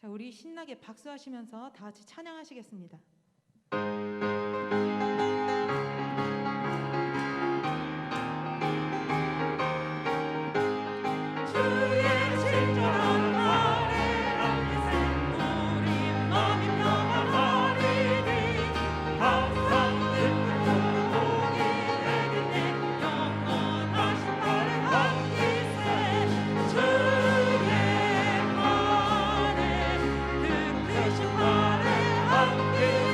자, 우리 신나게 박수하시면서 다 같이 찬양하시겠습니다. 함께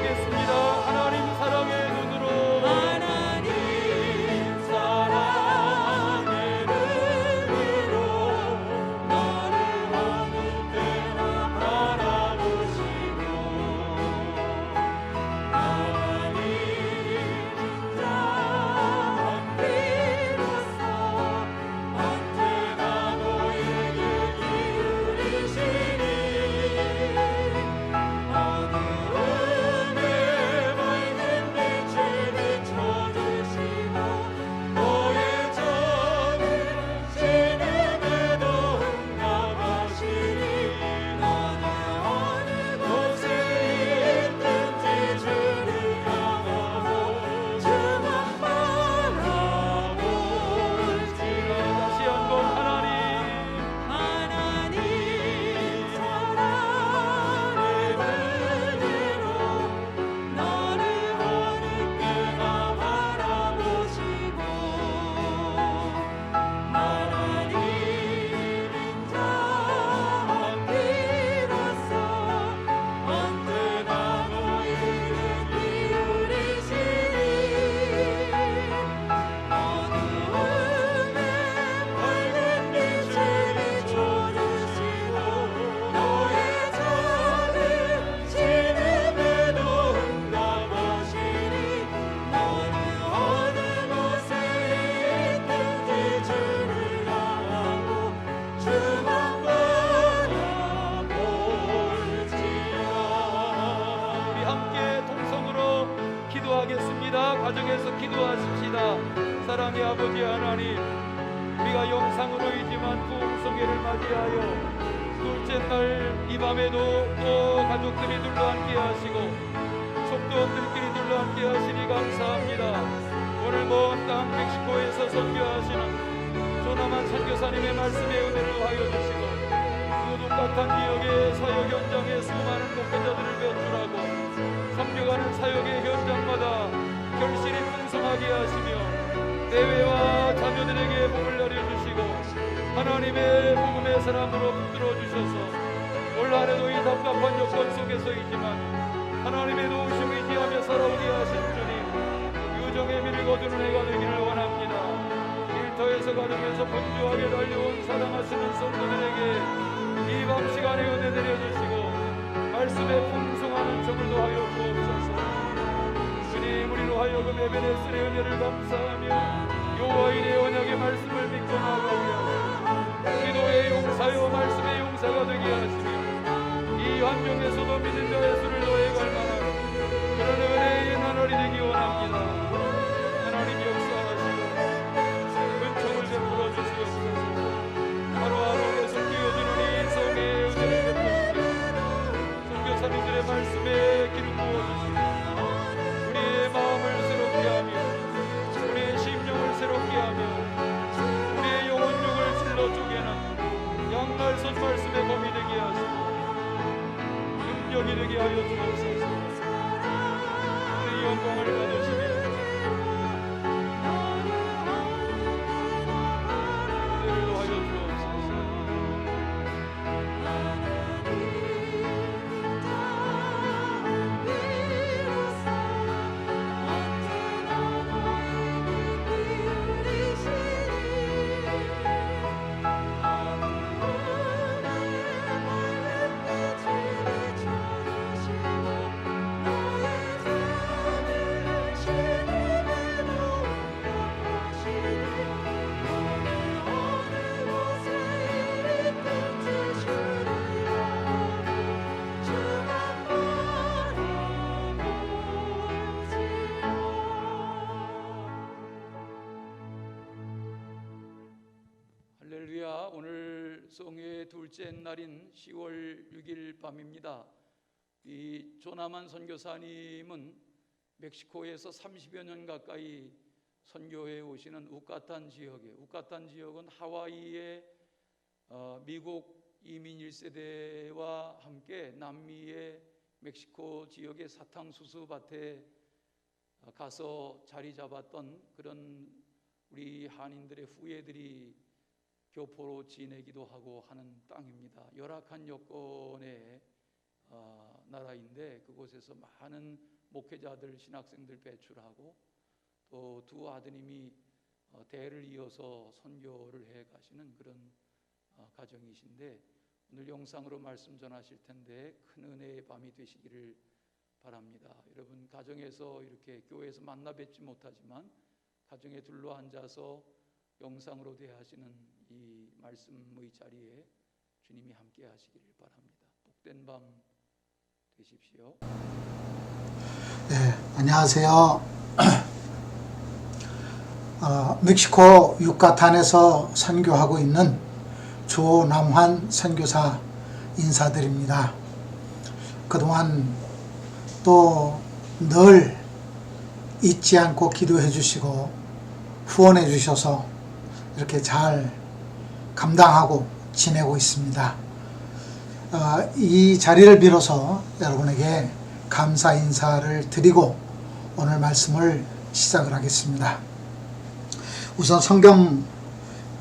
기도하겠습니다. 하나님 사랑의 눈으로 하나님 사랑의 눈으로 너를 어느 때나 바라보시고 하나님 자비로서 언제나 너에게 기울이시니 어두움에 밝은 빛을 비춰주시고 너의 적은 신음에도 응답하시니 너는 어느 곳에 있든지 주를 향하고 주만 바라볼지라. 다시 한번 하나님 하나님 사랑의 눈으로 너를 어느 때나 바라보시고 하나님은 자비로서 언제나 너에게 기울이시니 어두움에 밝은 빛을 비춰주시고 너의 작은 신음에도 응답하시니 너는 어느 곳에 있든지 주를 향하고 주만 바라볼지라. 우리 함께 동성으로 기도하겠습니다. 가정에서 기도하십시다. 사랑의 아버지 하나님, 우리가 영상으로이지만 부흥성회를 맞이하여 둘째 날 이 밤에도 또 가족들이 둘러 함께 하시고 속도원들끼리 둘러 함께 하시니 감사합니다. 오늘 먼 땅 멕시코에서 선교하시는 조나만 선교사님의 말씀에 은혜를 하여 주시고 그 똑같은 지역의 사역 현장에 수많은 목회자들을 배출하고 섬겨가는 사역의 현장마다 결실이 풍성하게 하시며 대회와 자녀들에게 복을 내려주시고 하나님의 복음의 사람으로 붙들어 주셔서 올 한해도 이 답답한 여건 속에서이지만 하나님의 도우심을 의지하며 살아오게 하신 주님, 유정의 미를 거두는 해가 되기를 원합니다. 일터에서 가정에서 분주하게 달려온 사랑하시는 성도들에게 이 밤 시간에 은혜 내려주시고 말씀에 풍성한 은총을 더하여 주옵소서. 주님, 우리로 하여금 에베네스의 은혜를 감사하며 여호와의 언약의 말씀을 믿고 나아가게 하시고 기도의 용사요 말씀의 용사가 되게 하시며 이 환경에서도 믿는 자의 수를 더해갈 만한 그런 은혜의 나날이 되기 원합니다. 하나님 역사하시고 은총을 베풀어 주시옵소서. 하루하루 계속 뛰어드는 이 성의 은혜를 베푸시고 선교사님들의 말씀에 기름 부어주시고 우리의 마음을 새롭게 하며 우리의 심령을 새롭게 하며 우리의 영혼력을 질러 쪼개는 양날선 말씀의 검이 되게 하시고 능력이 되게 하여 주옵소서. 우리 영광을 받으시며 은혜를 더하여 주옵소서. 할렐루야. 오늘 성회의 둘째 날인 10월 6일 밤입니다. 이 조나만 선교사님은 멕시코에서 30여 년 가까이 선교해 오시는 우카탄 지역에, 우카탄 지역은 하와이의 미국 이민 1세대와 함께 남미의 멕시코 지역의 사탕수수 밭에 가서 자리 잡았던 그런 우리 한인들의 후예들이 교포로 지내기도 하고 하는 땅입니다. 열악한 여건에 나라인데 그곳에서 많은 목회자들, 신학생들 배출하고 또 두 아드님이 대를 이어서 선교를 해 가시는 그런 가정이신데 오늘 영상으로 말씀 전하실 텐데 큰 은혜의 밤이 되시기를 바랍니다. 여러분 가정에서 이렇게 교회에서 만나 뵙지 못하지만 가정에 둘러 앉아서 영상으로 대하시는 이 말씀의 자리에 주님이 함께 하시기를 바랍니다. 복된 밤 되십시오. 네, 안녕하세요. 멕시코 유카탄에서 선교하고 있는 조남환 선교사 인사드립니다. 그동안 또 늘 잊지 않고 기도해 주시고 후원해 주셔서 이렇게 잘 감당하고 지내고 있습니다. 이 자리를 빌어서 여러분에게 감사 인사를 드리고 오늘 말씀을 시작을 하겠습니다. 우선 성경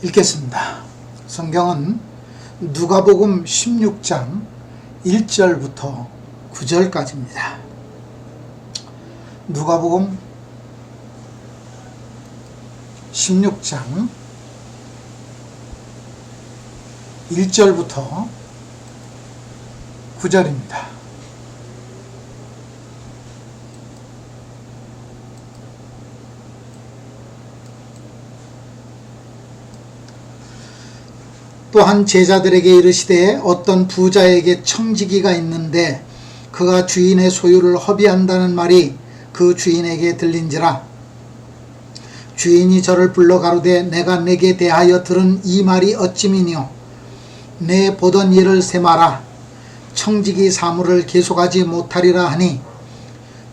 읽겠습니다. 성경은 누가복음 16장 1절부터 9절까지입니다. 누가복음 16장 1절부터 9절입니다. 또한 제자들에게 이르시되 어떤 부자에게 청지기가 있는데 그가 주인의 소유를 허비한다는 말이 그 주인에게 들린지라. 주인이 저를 불러 가로되 내가 내게 대하여 들은 이 말이 어찌미뇨. 내 보던 일을 세마라. 청지기 사물을 계속하지 못하리라 하니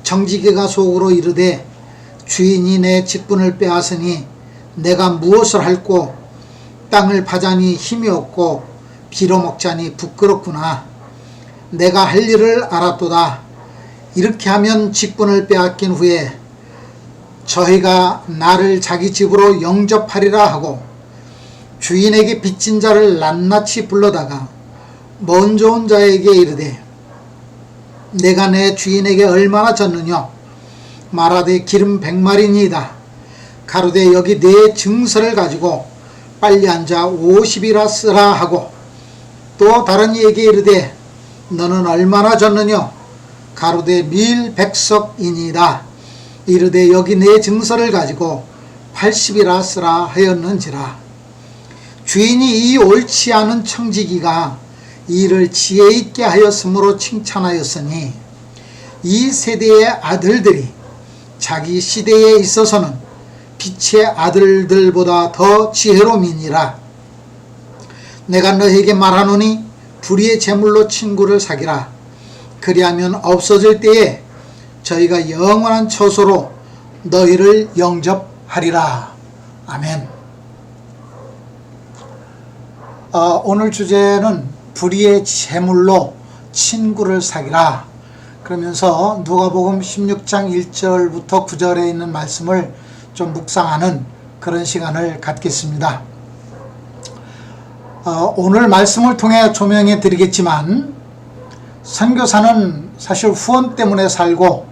청지기가 속으로 이르되 주인이 내 직분을 빼앗으니 내가 무엇을 할꼬. 땅을 파자니 힘이 없고 빌어먹자니 부끄럽구나. 내가 할 일을 알았도다. 이렇게 하면 직분을 빼앗긴 후에 저희가 나를 자기 집으로 영접하리라 하고 주인에게 빚진 자를 낱낱이 불러다가 먼저 온 자에게 이르되 내가 내 주인에게 얼마나 졌느냐. 말하되 기름 100마리니이다. 가로되 여기 내 증서를 가지고 빨리 앉아 50이라 쓰라 하고 또 다른 이에게 이르되 너는 얼마나 졌느냐. 가로되 밀 100석이니이다. 이르되 여기 내 증서를 가지고 80이라 쓰라 하였는지라. 주인이 이 옳지 않은 청지기가 이를 지혜 있게 하였으므로 칭찬하였으니 이 세대의 아들들이 자기 시대에 있어서는 빛의 아들들보다 더 지혜로움이니라. 내가 너에게 말하노니 불의의 제물로 친구를 사기라. 그리하면 없어질 때에 저희가 영원한 처소로 너희를 영접하리라. 아멘. 오늘 주제는 불의의 제물로 친구를 사기라. 그러면서 누가복음 16장 1절부터 9절에 있는 말씀을 좀 묵상하는 그런 시간을 갖겠습니다. 오늘 말씀을 통해 조명해 드리겠지만 선교사는 사실 후원 때문에 살고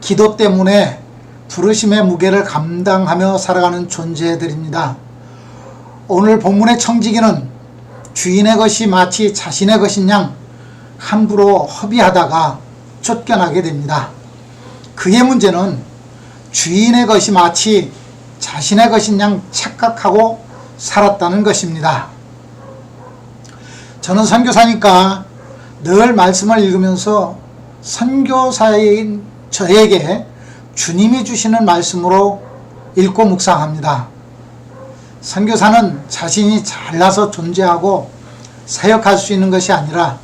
기도 때문에 부르심의 무게를 감당하며 살아가는 존재들입니다. 오늘 본문의 청지기는 주인의 것이 마치 자신의 것인 양 함부로 허비하다가 쫓겨나게 됩니다. 그의 문제는 주인의 것이 마치 자신의 것인 양 착각하고 살았다는 것입니다. 저는 선교사니까 늘 말씀을 읽으면서 선교사인 저에게 주님이 주시는 말씀으로 읽고 묵상합니다. 선교사는 자신이 잘나서 존재하고 사역할 수 있는 것이 아니라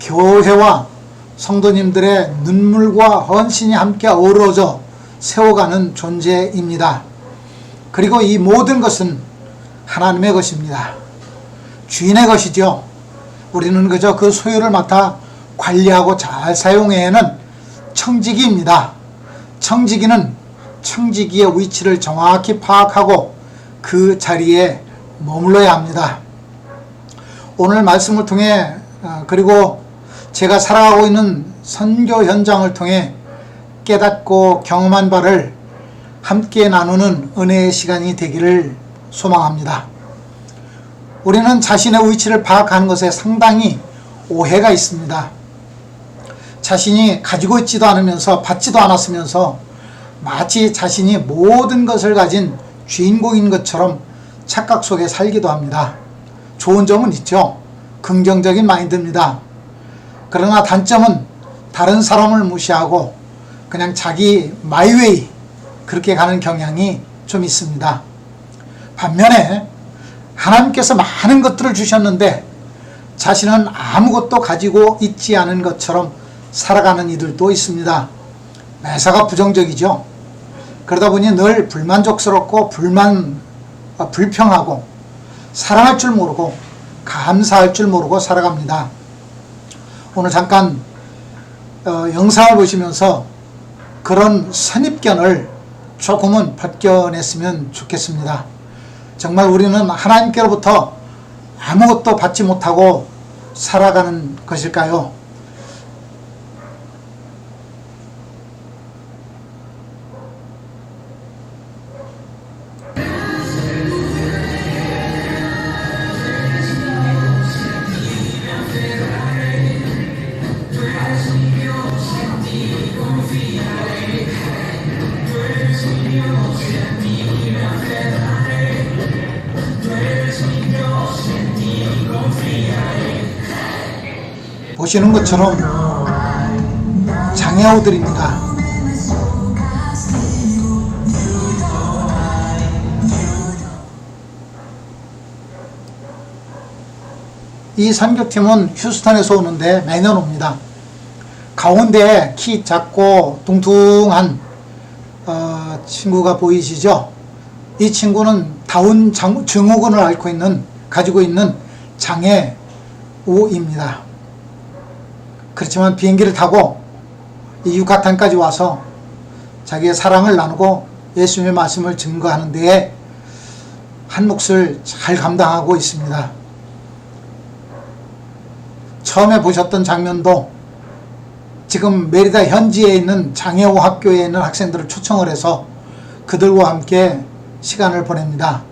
교회와 성도님들의 눈물과 헌신이 함께 어우러져 세워가는 존재입니다. 그리고 이 모든 것은 하나님의 것입니다. 주인의 것이죠. 우리는 그저 그 소유를 맡아 관리하고 잘 사용해야 하는 청지기입니다. 청지기는 청지기의 위치를 정확히 파악하고 그 자리에 머물러야 합니다. 오늘 말씀을 통해 그리고 제가 살아가고 있는 선교 현장을 통해 깨닫고 경험한 바를 함께 나누는 은혜의 시간이 되기를 소망합니다. 우리는 자신의 위치를 파악하는 것에 상당히 오해가 있습니다. 자신이 가지고 있지도 않으면서 받지도 않았으면서 마치 자신이 모든 것을 가진 주인공인 것처럼 착각 속에 살기도 합니다. 좋은 점은 있죠. 긍정적인 마인드입니다. 그러나 단점은 다른 사람을 무시하고 그냥 자기 마이웨이 그렇게 가는 경향이 좀 있습니다. 반면에 하나님께서 많은 것들을 주셨는데 자신은 아무것도 가지고 있지 않은 것처럼 살아가는 이들도 있습니다. 매사가 부정적이죠. 그러다 보니 늘 불만족스럽고 불평하고 사랑할 줄 모르고 감사할 줄 모르고 살아갑니다. 오늘 잠깐 영상을 보시면서 그런 선입견을 조금은 벗겨냈으면 좋겠습니다. 정말 우리는 하나님께로부터 아무것도 받지 못하고 살아가는 것일까요? 보시는 것처럼 장애우들입니다. 이 선교팀은 휴스턴에서 오는데 매년 옵니다. 가운데에 키 작고 뚱뚱한 친구가 보이시죠? 이 친구는 다운 증후군을 가지고 있는 장애우입니다. 그렇지만 비행기를 타고 이 유카탄까지 와서 자기의 사랑을 나누고 예수님의 말씀을 증거하는 데에 한 몫을 잘 감당하고 있습니다. 처음에 보셨던 장면도 지금 메리다 현지에 있는 장애우 학교에 있는 학생들을 초청을 해서 그들과 함께 시간을 보냅니다.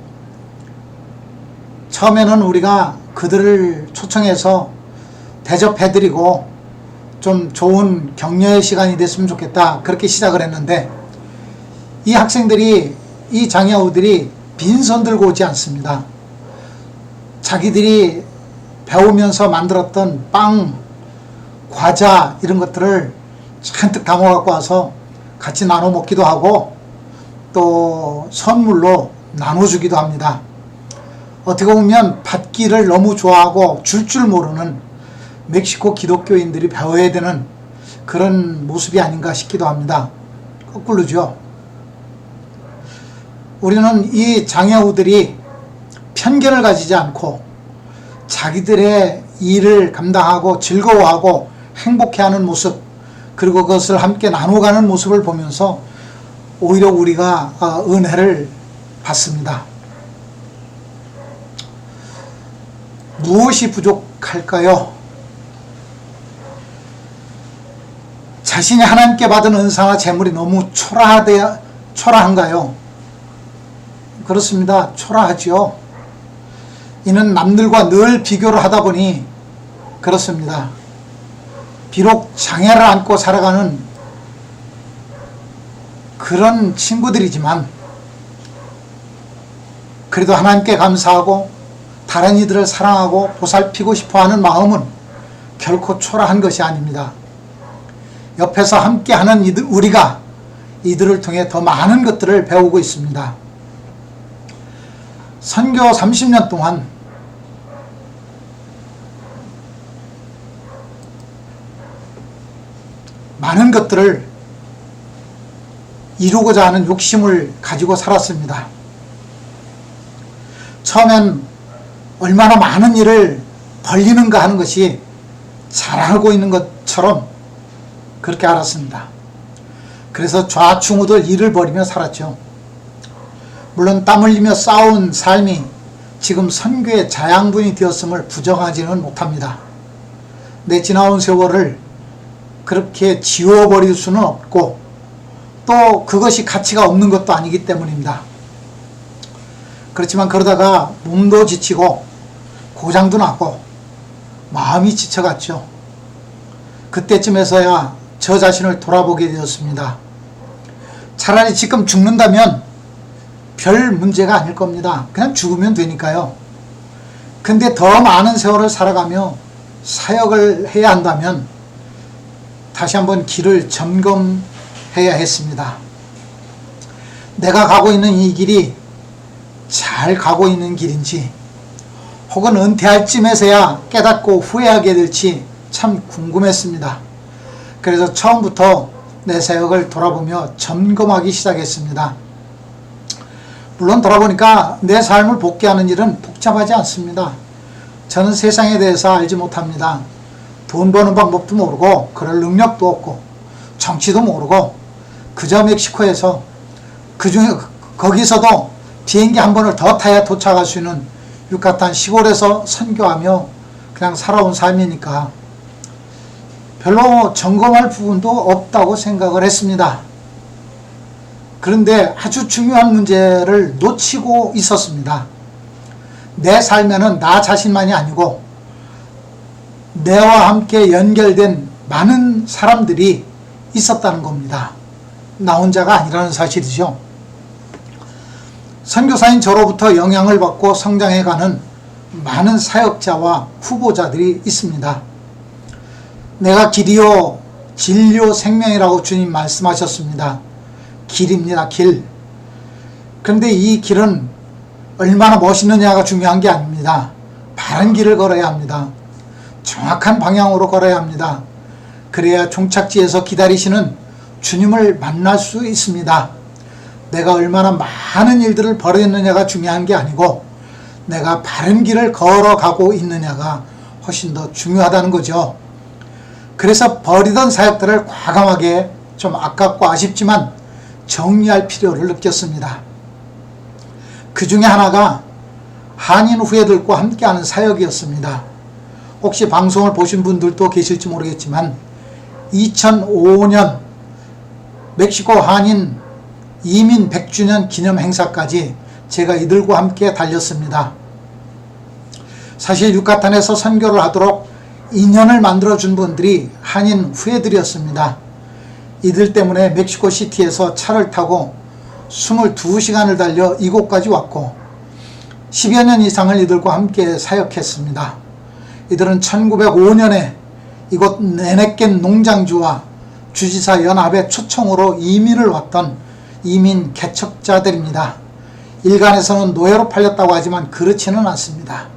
처음에는 우리가 그들을 초청해서 대접해드리고 좀 좋은 격려의 시간이 됐으면 좋겠다 그렇게 시작을 했는데 이 학생들이 이 장애우들이 빈손 들고 오지 않습니다. 자기들이 배우면서 만들었던 빵, 과자 이런 것들을 잔뜩 담아 갖고 와서 같이 나눠 먹기도 하고 또 선물로 나눠주기도 합니다. 어떻게 보면 받기를 너무 좋아하고 줄 모르는 멕시코 기독교인들이 배워야 되는 그런 모습이 아닌가 싶기도 합니다. 거꾸로죠. 우리는 이 장애우들이 편견을 가지지 않고 자기들의 일을 감당하고 즐거워하고 행복해하는 모습 그리고 그것을 함께 나눠가는 모습을 보면서 오히려 우리가 은혜를 받습니다. 무엇이 부족할까요? 자신이 하나님께 받은 은사나 재물이 너무 초라한가요? 그렇습니다. 초라하지요. 이는 남들과 늘 비교를 하다 보니 그렇습니다. 비록 장애를 안고 살아가는 그런 친구들이지만 그래도 하나님께 감사하고 다른 이들을 사랑하고 보살피고 싶어하는 마음은 결코 초라한 것이 아닙니다. 옆에서 함께하는 우리가 이들을 통해 더 많은 것들을 배우고 있습니다. 선교 30년 동안 많은 것들을 이루고자 하는 욕심을 가지고 살았습니다. 처음엔 얼마나 많은 일을 벌리는가 하는 것이 잘하고 있는 것처럼 그렇게 알았습니다. 그래서 좌충우돌 일을 벌이며 살았죠. 물론 땀 흘리며 싸운 삶이 지금 선교의 자양분이 되었음을 부정하지는 못합니다. 내 지나온 세월을 그렇게 지워버릴 수는 없고 또 그것이 가치가 없는 것도 아니기 때문입니다. 그렇지만 그러다가 몸도 지치고 고장도 나고 마음이 지쳐갔죠. 그때쯤에서야 저 자신을 돌아보게 되었습니다. 차라리 지금 죽는다면 별 문제가 아닐 겁니다. 그냥 죽으면 되니까요. 근데 더 많은 세월을 살아가며 사역을 해야 한다면 다시 한번 길을 점검해야 했습니다. 내가 가고 있는 이 길이 잘 가고 있는 길인지 혹은 은퇴할 쯤에서야 깨닫고 후회하게 될지 참 궁금했습니다. 그래서 처음부터 내 사역을 돌아보며 점검하기 시작했습니다. 물론 돌아보니까 내 삶을 복귀하는 일은 복잡하지 않습니다. 저는 세상에 대해서 알지 못합니다. 돈 버는 방법도 모르고 그럴 능력도 없고 정치도 모르고 그저 멕시코에서 거기서도 비행기 한 번을 더 타야 도착할 수 있는 유카탄 시골에서 선교하며 그냥 살아온 삶이니까 별로 점검할 부분도 없다고 생각을 했습니다. 그런데 아주 중요한 문제를 놓치고 있었습니다. 내 삶에는 나 자신만이 아니고 내와 함께 연결된 많은 사람들이 있었다는 겁니다. 나 혼자가 아니라는 사실이죠. 선교사인 저로부터 영향을 받고 성장해가는 많은 사역자와 후보자들이 있습니다. 내가 길이요 진리요 생명이라고 주님 말씀하셨습니다. 길입니다. 길. 그런데 이 길은 얼마나 멋있느냐가 중요한 게 아닙니다. 바른 길을 걸어야 합니다. 정확한 방향으로 걸어야 합니다. 그래야 종착지에서 기다리시는 주님을 만날 수 있습니다. 내가 얼마나 많은 일들을 벌였느냐가 중요한 게 아니고 내가 바른 길을 걸어가고 있느냐가 훨씬 더 중요하다는 거죠. 그래서 버리던 사역들을 과감하게 좀 아깝고 아쉽지만 정리할 필요를 느꼈습니다. 그 중에 하나가 한인 후예들과 함께하는 사역이었습니다. 혹시 방송을 보신 분들도 계실지 모르겠지만 2005년 멕시코 한인 이민 100주년 기념 행사까지 제가 이들과 함께 달렸습니다. 사실 유카탄에서 선교를 하도록 인연을 만들어준 분들이 한인 후예들이었습니다. 이들 때문에 멕시코 시티에서 차를 타고 22시간을 달려 이곳까지 왔고 10여 년 이상을 이들과 함께 사역했습니다. 이들은 1905년에 이곳 네네켄 농장주와 주지사 연합의 초청으로 이민을 왔던 이민 개척자들입니다. 일간에서는 노예로 팔렸다고 하지만 그렇지는 않습니다.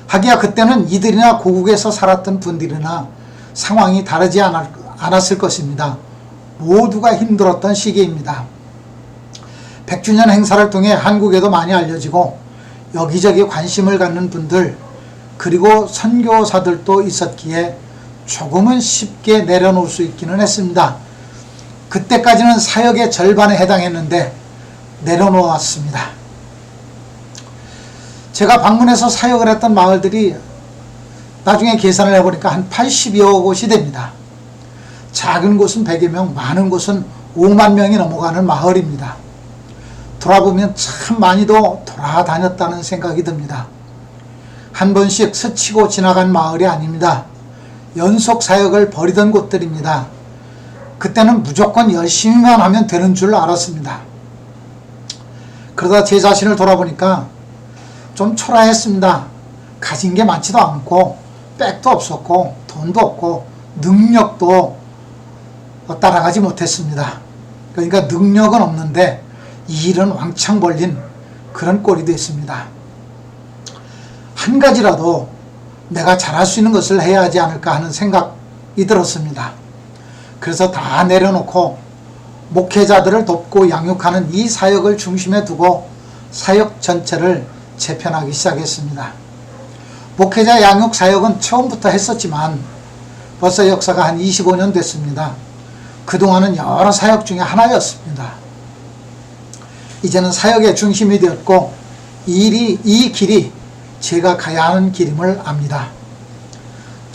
하기야 그때는 이들이나 고국에서 살았던 분들이나 상황이 다르지 않았을 것입니다. 모두가 힘들었던 시기입니다. 100주년 행사를 통해 한국에도 많이 알려지고 여기저기 관심을 갖는 분들 그리고 선교사들도 있었기에 조금은 쉽게 내려놓을 수 있기는 했습니다. 그때까지는 사역의 절반에 해당했는데 내려놓았습니다. 제가 방문해서 사역을 했던 마을들이 나중에 계산을 해보니까 한 80여 곳이 됩니다. 작은 곳은 100여 명, 많은 곳은 5만 명이 넘어가는 마을입니다. 돌아보면 참 많이도 돌아다녔다는 생각이 듭니다. 한 번씩 스치고 지나간 마을이 아닙니다. 연속 사역을 벌이던 곳들입니다. 그때는 무조건 열심히만 하면 되는 줄 알았습니다. 그러다 제 자신을 돌아보니까 좀 초라했습니다. 가진 게 많지도 않고 백도 없었고 돈도 없고 능력도 따라가지 못했습니다. 그러니까 능력은 없는데 일은 왕창 벌린 그런 꼴이 됐습니다. 한 가지라도 내가 잘할 수 있는 것을 해야 하지 않을까 하는 생각이 들었습니다. 그래서 다 내려놓고 목회자들을 돕고 양육하는 이 사역을 중심에 두고 사역 전체를 재편하기 시작했습니다. 목회자 양육 사역은 처음부터 했었지만 벌써 역사가 한 25년 됐습니다. 그동안은 여러 사역 중에 하나였습니다. 이제는 사역의 중심이 되었고 이 길이 제가 가야 하는 길임을 압니다.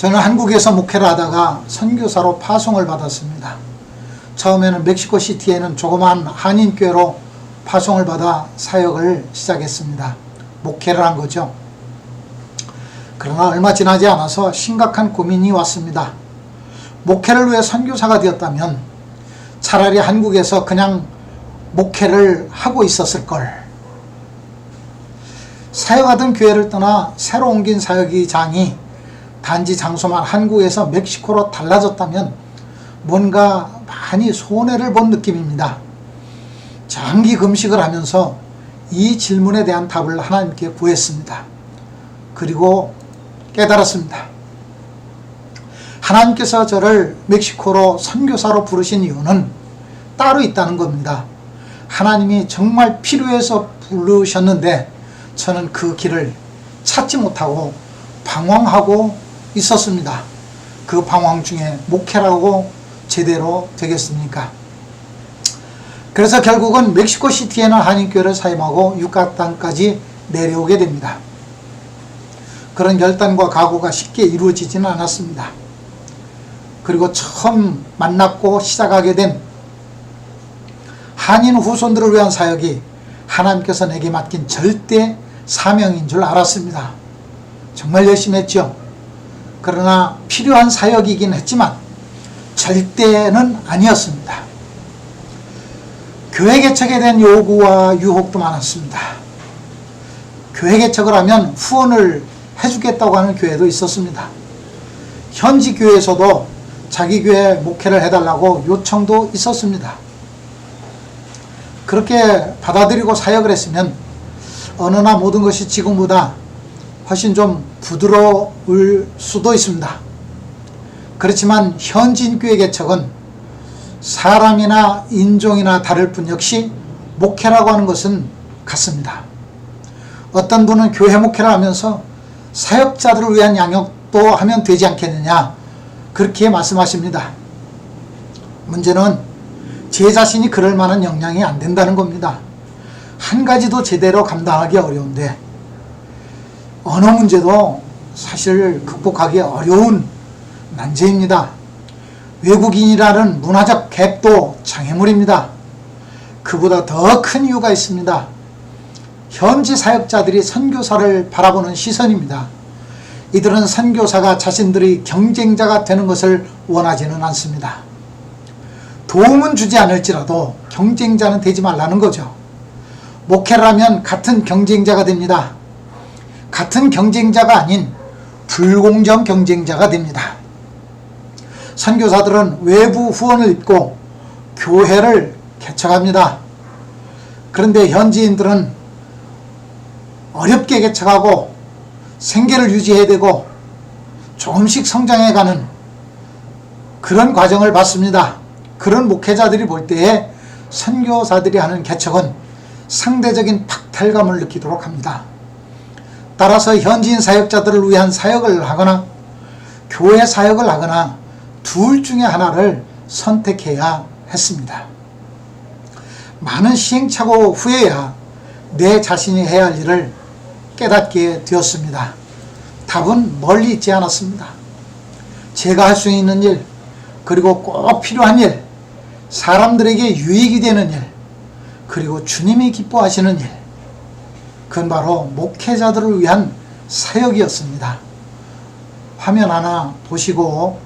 저는 한국에서 목회를 하다가 선교사로 파송을 받았습니다. 처음에는 멕시코시티에 있는 조그마한 한인교회로 파송을 받아 사역을 시작했습니다. 목회를 한 거죠. 그러나 얼마 지나지 않아서 심각한 고민이 왔습니다. 목회를 위해 선교사가 되었다면 차라리 한국에서 그냥 목회를 하고 있었을 걸. 사역하던 교회를 떠나 새로 옮긴 사역의장이 단지 장소만 한국에서 멕시코로 달라졌다면 뭔가 많이 손해를 본 느낌입니다. 장기 금식을 하면서 이 질문에 대한 답을 하나님께 구했습니다. 그리고 깨달았습니다. 하나님께서 저를 멕시코로 선교사로 부르신 이유는 따로 있다는 겁니다. 하나님이 정말 필요해서 부르셨는데 저는 그 길을 찾지 못하고 방황하고 있었습니다. 그 방황 중에 목회라고 제대로 되겠습니까? 그래서 결국은 멕시코시티에는 한인교회를 사임하고 유카탄까지 내려오게 됩니다. 그런 결단과 각오가 쉽게 이루어지지는 않았습니다. 그리고 처음 만났고 시작하게 된 한인 후손들을 위한 사역이 하나님께서 내게 맡긴 절대 사명인 줄 알았습니다. 정말 열심히 했죠. 그러나 필요한 사역이긴 했지만 절대는 아니었습니다. 교회 개척에 대한 요구와 유혹도 많았습니다. 교회 개척을 하면 후원을 해주겠다고 하는 교회도 있었습니다. 현지 교회에서도 자기 교회 목회를 해달라고 요청도 있었습니다. 그렇게 받아들이고 사역을 했으면 어느 나 모든 것이 지금보다 훨씬 좀 부드러울 수도 있습니다. 그렇지만 현지인 교회 개척은 사람이나 인종이나 다를 뿐 역시 목회라고 하는 것은 같습니다. 어떤 분은 교회 목회를 하면서 사역자들을 위한 양육도 하면 되지 않겠느냐 그렇게 말씀하십니다. 문제는 제 자신이 그럴 만한 역량이 안 된다는 겁니다. 한 가지도 제대로 감당하기 어려운데 어느 문제도 사실 극복하기 어려운 난제입니다. 외국인이라는 문화적 갭도 장애물입니다. 그보다 더 큰 이유가 있습니다. 현지 사역자들이 선교사를 바라보는 시선입니다. 이들은 선교사가 자신들의 경쟁자가 되는 것을 원하지는 않습니다. 도움은 주지 않을지라도 경쟁자는 되지 말라는 거죠. 목회를 하면 같은 경쟁자가 됩니다. 같은 경쟁자가 아닌 불공정 경쟁자가 됩니다. 선교사들은 외부 후원을 입고 교회를 개척합니다. 그런데 현지인들은 어렵게 개척하고 생계를 유지해야 되고 조금씩 성장해가는 그런 과정을 받습니다. 그런 목회자들이 볼 때에 선교사들이 하는 개척은 상대적인 박탈감을 느끼도록 합니다. 따라서 현지인 사역자들을 위한 사역을 하거나 교회 사역을 하거나 둘 중에 하나를 선택해야 했습니다. 많은 시행착오 후에야 내 자신이 해야 할 일을 깨닫게 되었습니다. 답은 멀리 있지 않았습니다. 제가 할 수 있는 일, 그리고 꼭 필요한 일, 사람들에게 유익이 되는 일, 그리고 주님이 기뻐하시는 일, 그건 바로 목회자들을 위한 사역이었습니다. 화면 하나 보시고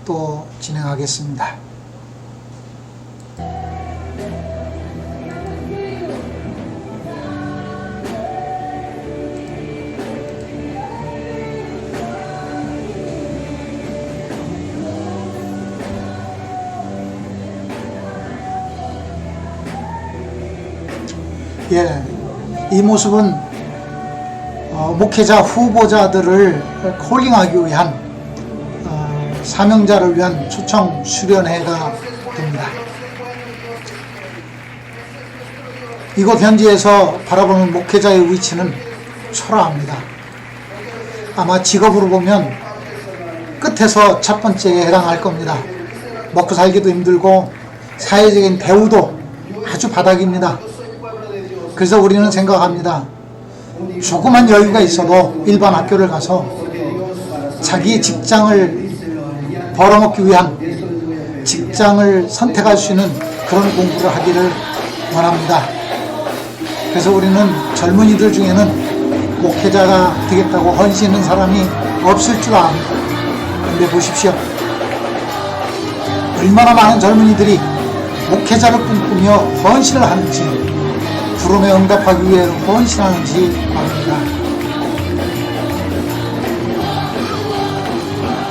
또 진행하겠습니다. 예, 이 모습은 목회자 후보자들을 콜링하기 위한 사명자를 위한 초청 수련회가 됩니다. 이곳 현지에서 바라보는 목회자의 위치는 초라합니다. 아마 직업으로 보면 끝에서 첫 번째에 해당할 겁니다. 먹고 살기도 힘들고 사회적인 대우도 아주 바닥입니다. 그래서 우리는 생각합니다. 조그만 여유가 있어도 일반 학교를 가서 자기 직장을 벌어먹기 위한 직장을 선택할 수 있는 그런 공부를 하기를 원합니다. 그래서 우리는 젊은이들 중에는 목회자가 되겠다고 헌신하는 사람이 없을 줄 압니다. 근데 보십시오. 얼마나 많은 젊은이들이 목회자를 꿈꾸며 헌신을 하는지, 부름에 응답하기 위해 헌신하는지 압니다.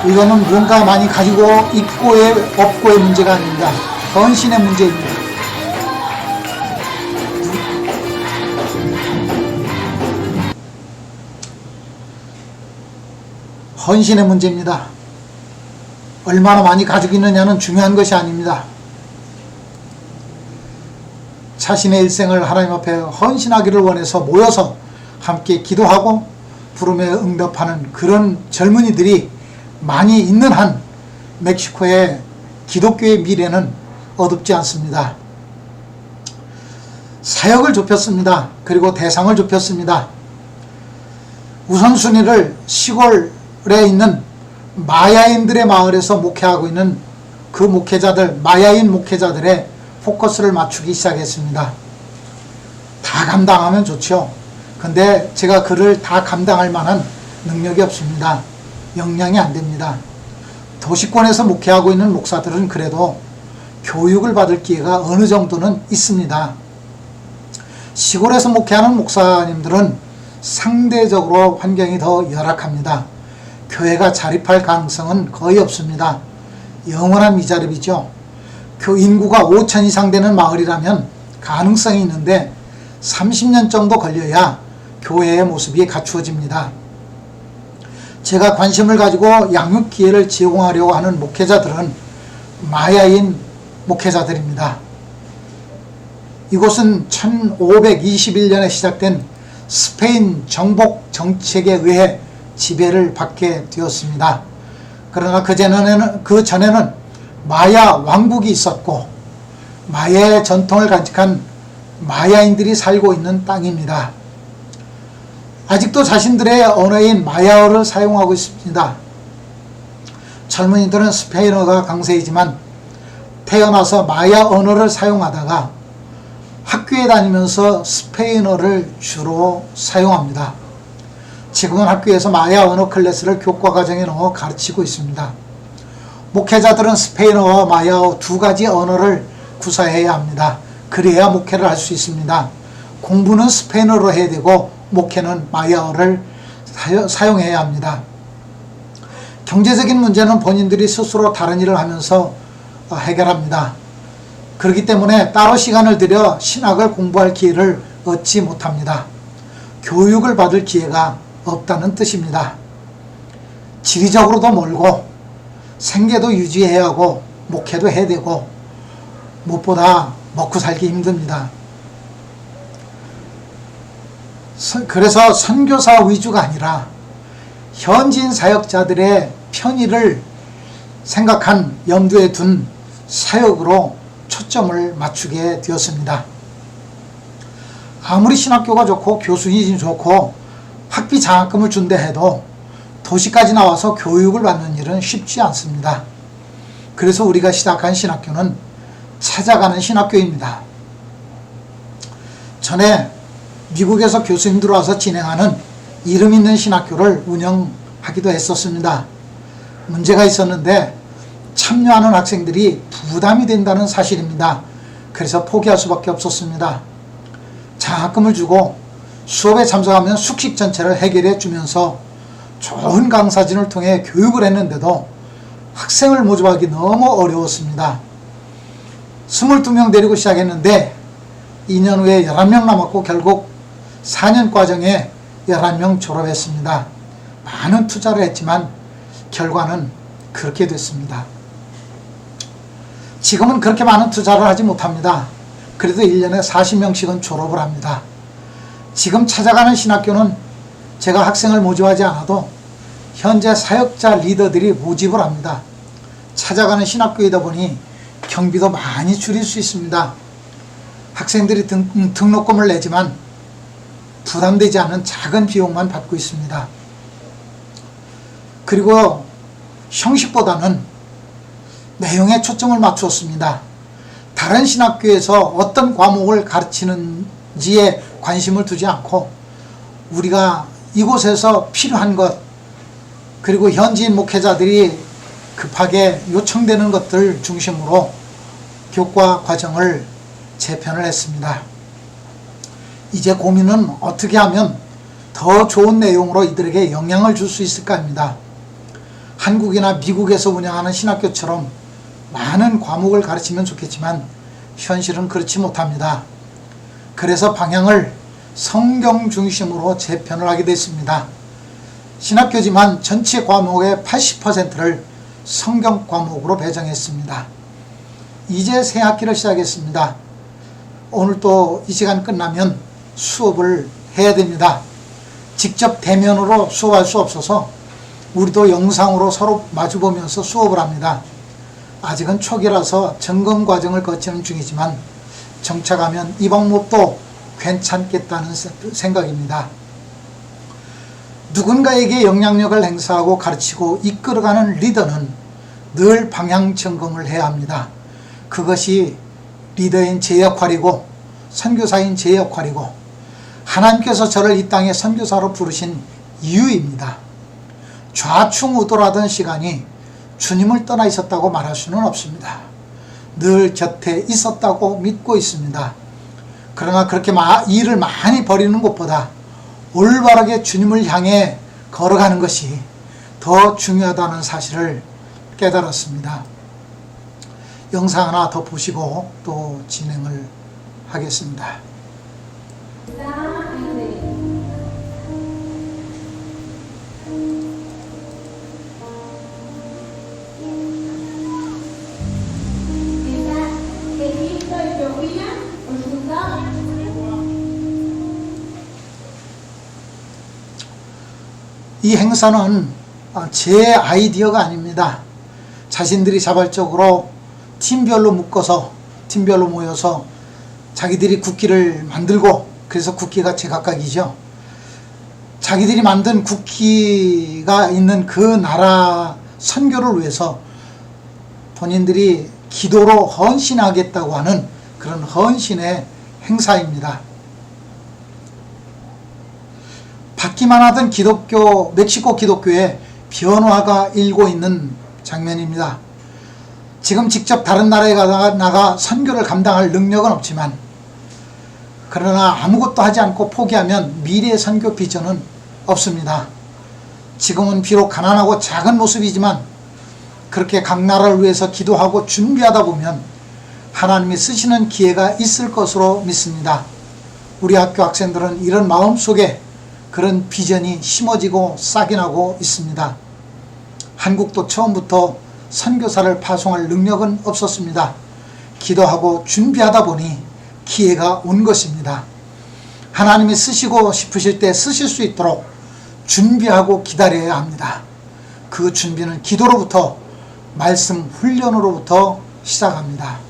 이거는 뭔가 많이 가지고 있고의 없고의 문제가 아닙니다. 헌신의 문제입니다. 헌신의 문제입니다. 얼마나 많이 가지고 있느냐는 중요한 것이 아닙니다. 자신의 일생을 하나님 앞에 헌신하기를 원해서 모여서 함께 기도하고 부름에 응답하는 그런 젊은이들이 많이 있는 한 멕시코의 기독교의 미래는 어둡지 않습니다. 사역을 좁혔습니다. 그리고 대상을 좁혔습니다. 우선순위를 시골에 있는 마야인들의 마을에서 목회하고 있는 그 목회자들, 마야인 목회자들의 포커스를 맞추기 시작했습니다. 다 감당하면 좋죠. 근데 제가 그를 다 감당할 만한 능력이 없습니다. 역량이 안 됩니다. 도시권에서 목회하고 있는 목사들은 그래도 교육을 받을 기회가 어느 정도는 있습니다. 시골에서 목회하는 목사님들은 상대적으로 환경이 더 열악합니다. 교회가 자립할 가능성은 거의 없습니다. 영원한 미자립이죠. 인구가 5천 이상 되는 마을이라면 가능성이 있는데 30년 정도 걸려야 교회의 모습이 갖추어집니다. 제가 관심을 가지고 양육 기회를 제공하려고 하는 목회자들은 마야인 목회자들입니다. 이곳은 1521년에 시작된 스페인 정복 정책에 의해 지배를 받게 되었습니다. 그러나 그 전에는 마야 왕국이 있었고 마야의 전통을 간직한 마야인들이 살고 있는 땅입니다. 아직도 자신들의 언어인 마야어를 사용하고 있습니다. 젊은이들은 스페인어가 강세이지만 태어나서 마야 언어를 사용하다가 학교에 다니면서 스페인어를 주로 사용합니다. 지금은 학교에서 마야 언어 클래스를 교과 과정에 넣어 가르치고 있습니다. 목회자들은 스페인어와 마야어 두 가지 언어를 구사해야 합니다. 그래야 목회를 할 수 있습니다. 공부는 스페인어로 해야 되고 목회는 마야어를 사용해야 합니다. 경제적인 문제는 본인들이 스스로 다른 일을 하면서 해결합니다. 그렇기 때문에 따로 시간을 들여 신학을 공부할 기회를 얻지 못합니다. 교육을 받을 기회가 없다는 뜻입니다. 지리적으로도 멀고 생계도 유지해야 하고 목회도 해야 되고 무엇보다 먹고 살기 힘듭니다. 그래서 선교사 위주가 아니라 현지인 사역자들의 편의를 생각한 염두에 둔 사역으로 초점을 맞추게 되었습니다. 아무리 신학교가 좋고 교수님이 좋고 학비 장학금을 준다 해도 도시까지 나와서 교육을 받는 일은 쉽지 않습니다. 그래서 우리가 시작한 신학교는 찾아가는 신학교입니다. 전에 미국에서 교수님들 와서 진행하는 이름 있는 신학교를 운영하기도 했었습니다. 문제가 있었는데 참여하는 학생들이 부담이 된다는 사실입니다. 그래서 포기할 수밖에 없었습니다. 장학금을 주고 수업에 참석하면 숙식 전체를 해결해 주면서 좋은 강사진을 통해 교육을 했는데도 학생을 모집하기 너무 어려웠습니다. 22명 데리고 시작했는데 2년 후에 11명 남았고 결국 4년 과정에 11명 졸업했습니다. 많은 투자를 했지만 결과는 그렇게 됐습니다. 지금은 그렇게 많은 투자를 하지 못합니다. 그래도 1년에 40명씩은 졸업을 합니다. 지금 찾아가는 신학교는 제가 학생을 모집하지 않아도 현재 사역자 리더들이 모집을 합니다. 찾아가는 신학교이다 보니 경비도 많이 줄일 수 있습니다. 학생들이 등록금을 내지만 부담되지 않은 작은 비용만 받고 있습니다. 그리고 형식보다는 내용에 초점을 맞추었습니다. 다른 신학교에서 어떤 과목을 가르치는지에 관심을 두지 않고 우리가 이곳에서 필요한 것, 그리고 현지인 목회자들이 급하게 요청되는 것들 중심으로 교과 과정을 재편을 했습니다. 이제 고민은 어떻게 하면 더 좋은 내용으로 이들에게 영향을 줄 수 있을까 합니다. 한국이나 미국에서 운영하는 신학교처럼 많은 과목을 가르치면 좋겠지만 현실은 그렇지 못합니다. 그래서 방향을 성경 중심으로 재편을 하게 됐습니다. 신학교지만 전체 과목의 80%를 성경 과목으로 배정했습니다. 이제 새 학기를 시작했습니다. 오늘 또 이 시간 끝나면 수업을 해야 됩니다. 직접 대면으로 수업할 수 없어서 우리도 영상으로 서로 마주보면서 수업을 합니다. 아직은 초기라서 점검 과정을 거치는 중이지만 정착하면 이 방법도 괜찮겠다는 생각입니다. 누군가에게 영향력을 행사하고 가르치고 이끌어가는 리더는 늘 방향 점검을 해야 합니다. 그것이 리더인 제 역할이고 선교사인 제 역할이고 하나님께서 저를 이 땅에 선교사로 부르신 이유입니다. 좌충우돌하던 시간이 주님을 떠나 있었다고 말할 수는 없습니다. 늘 곁에 있었다고 믿고 있습니다. 그러나 그렇게 일을 많이 벌이는 것보다 올바르게 주님을 향해 걸어가는 것이 더 중요하다는 사실을 깨달았습니다. 영상 하나 더 보시고 또 진행을 하겠습니다. 이 행사는 제 아이디어가 아닙니다. 자신들이 자발적으로 팀별로 묶어서 팀별로 모여서 자기들이 국기를 만들고, 그래서 국기가 제각각이죠. 자기들이 만든 국기가 있는 그 나라 선교를 위해서 본인들이 기도로 헌신하겠다고 하는 그런 헌신의 행사입니다. 받기만 하던 멕시코 기독교의 변화가 일고 있는 장면입니다. 지금 직접 다른 나라에 나가 선교를 감당할 능력은 없지만, 그러나 아무것도 하지 않고 포기하면 미래의 선교 비전은 없습니다. 지금은 비록 가난하고 작은 모습이지만 그렇게 각 나라를 위해서 기도하고 준비하다 보면 하나님이 쓰시는 기회가 있을 것으로 믿습니다. 우리 학교 학생들은 이런 마음 속에 그런 비전이 심어지고 싹이 나고 있습니다. 한국도 처음부터 선교사를 파송할 능력은 없었습니다. 기도하고 준비하다 보니 기회가 온 것입니다. 하나님이 쓰시고 싶으실 때 쓰실 수 있도록 준비하고 기다려야 합니다. 그 준비는 기도로부터, 말씀 훈련으로부터 시작합니다.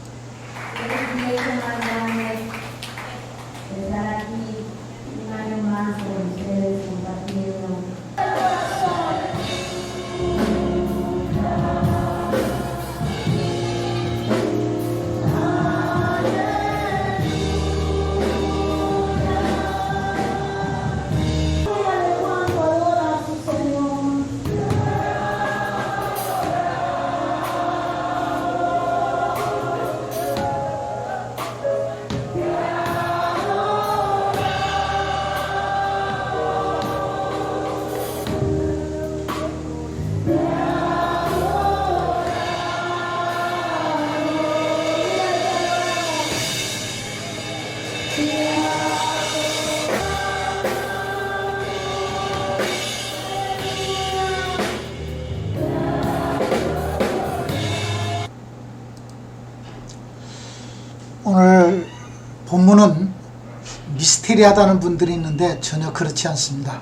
오늘 본문은 미스테리하다는 분들이 있는데 전혀 그렇지 않습니다.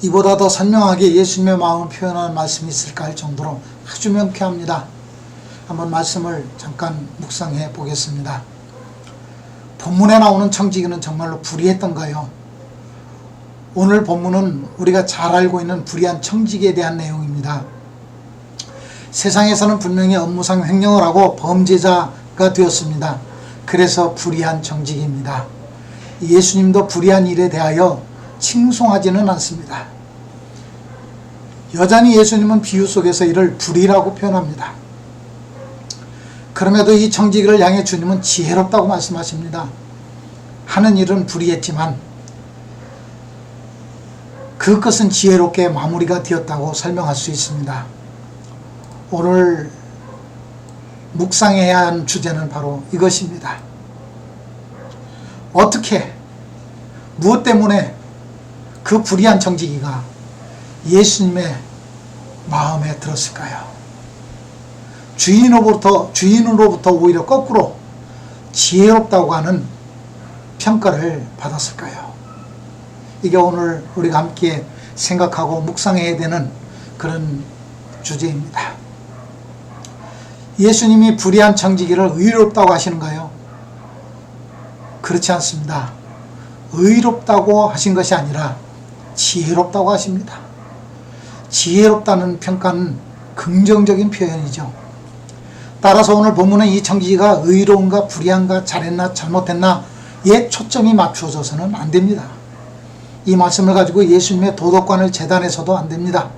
이보다 더 선명하게 예수님의 마음을 표현하는 말씀이 있을까 할 정도로 아주 명쾌합니다. 한번 말씀을 잠깐 묵상해 보겠습니다. 본문에 나오는 청지기는 정말로 불의했던가요? 오늘 본문은 우리가 잘 알고 있는 불의한 청지기에 대한 내용입니다. 세상에서는 분명히 업무상 횡령을 하고 범죄자가 되었습니다. 그래서 불의한 청지기입니다. 예수님도 불의한 일에 대하여 칭송하지는 않습니다. 여전히 예수님은 비유 속에서 이를 불의라고 표현합니다. 그럼에도 이 청지기를 향해 주님은 지혜롭다고 말씀하십니다. 하는 일은 불의했지만 그것은 지혜롭게 마무리가 되었다고 설명할 수 있습니다. 오늘 묵상해야 하는 주제는 바로 이것입니다. 어떻게, 무엇 때문에 그 불의한 청지기가 예수님의 마음에 들었을까요? 주인으로부터 오히려 거꾸로 지혜롭다고 하는 평가를 받았을까요? 이게 오늘 우리가 함께 생각하고 묵상해야 되는 그런 주제입니다. 예수님이 불의한 청지기를 의롭다고 하시는가요? 그렇지 않습니다. 의롭다고 하신 것이 아니라 지혜롭다고 하십니다. 지혜롭다는 평가는 긍정적인 표현이죠. 따라서 오늘 본문은 이 청지기가 의로운가 불의한가 잘했나 잘못했나에 초점이 맞추어져서는 안 됩니다. 이 말씀을 가지고 예수님의 도덕관을 재단해서도 안 됩니다.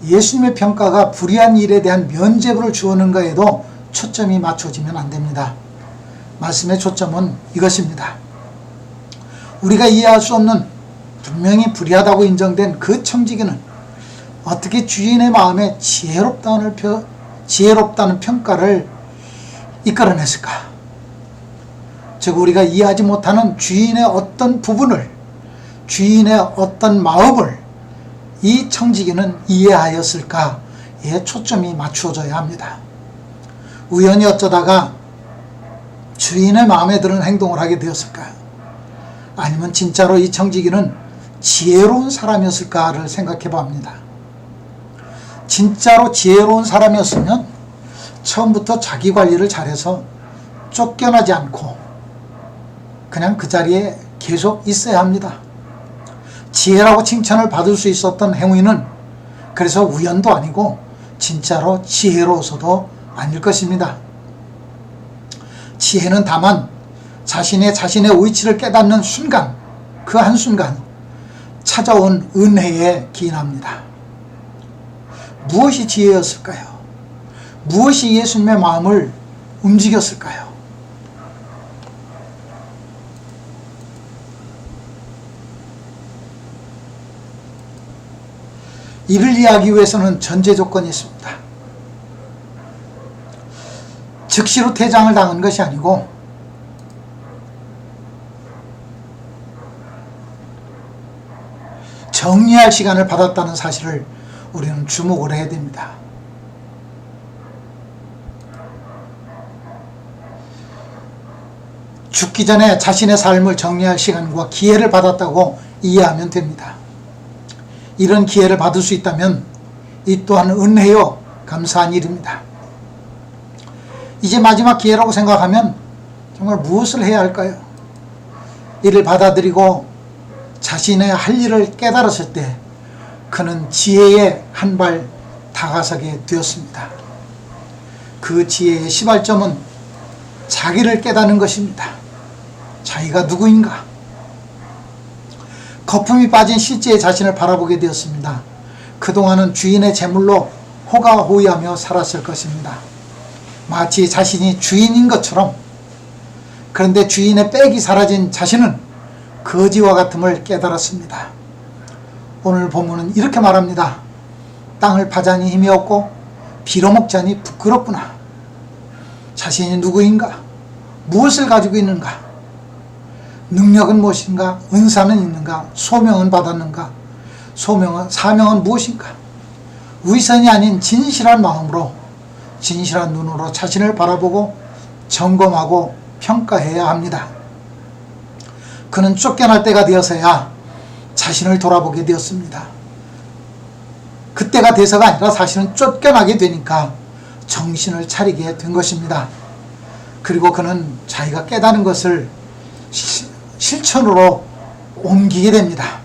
예수님의 평가가 불의한 일에 대한 면죄부를 주었는가에도 초점이 맞춰지면 안 됩니다. 말씀의 초점은 이것입니다. 우리가 이해할 수 없는 분명히 불의하다고 인정된 그 청지기는 어떻게 주인의 마음에 지혜롭다는 평가를 이끌어냈을까? 즉 우리가 이해하지 못하는 주인의 어떤 부분을, 주인의 어떤 마음을 이 청지기는 이해하였을까에 초점이 맞추어져야 합니다. 우연히 어쩌다가 주인의 마음에 드는 행동을 하게 되었을까요? 아니면 진짜로 이 청지기는 지혜로운 사람이었을까를 생각해 봅니다. 진짜로 지혜로운 사람이었으면 처음부터 자기 관리를 잘해서 쫓겨나지 않고 그냥 그 자리에 계속 있어야 합니다. 지혜라고 칭찬을 받을 수 있었던 행위는 그래서 우연도 아니고 진짜로 지혜로워서도 아닐 것입니다. 지혜는 다만 자신의 위치를 깨닫는 순간, 그 한순간 찾아온 은혜에 기인합니다. 무엇이 지혜였을까요? 무엇이 예수님의 마음을 움직였을까요? 이를 이해하기 위해서는 전제 조건이 있습니다. 즉시로 퇴장을 당한 것이 아니고 정리할 시간을 받았다는 사실을 우리는 주목을 해야 됩니다. 죽기 전에 자신의 삶을 정리할 시간과 기회를 받았다고 이해하면 됩니다. 이런 기회를 받을 수 있다면 이 또한 은혜요 감사한 일입니다. 이제 마지막 기회라고 생각하면 정말 무엇을 해야 할까요? 이를 받아들이고 자신의 할 일을 깨달았을 때 그는 지혜에 한 발 다가서게 되었습니다. 그 지혜의 시발점은 자기를 깨닫는 것입니다. 자기가 누구인가? 거품이 빠진 실제의 자신을 바라보게 되었습니다. 그동안은 주인의 재물로 호가호위하며 살았을 것입니다. 마치 자신이 주인인 것처럼. 그런데 주인의 빽이 사라진 자신은 거지와 같음을 깨달았습니다. 오늘 본문은 이렇게 말합니다. 땅을 파자니 힘이 없고 빌어먹자니 부끄럽구나. 자신이 누구인가? 무엇을 가지고 있는가? 능력은 무엇인가? 은사는 있는가? 소명은 받았는가? 사명은 무엇인가? 위선이 아닌 진실한 마음으로, 진실한 눈으로 자신을 바라보고 점검하고 평가해야 합니다. 그는 쫓겨날 때가 되어서야 자신을 돌아보게 되었습니다. 그때가 돼서가 아니라 사실은 쫓겨나게 되니까 정신을 차리게 된 것입니다. 그리고 그는 자기가 깨닫는 것을 실천으로 옮기게 됩니다.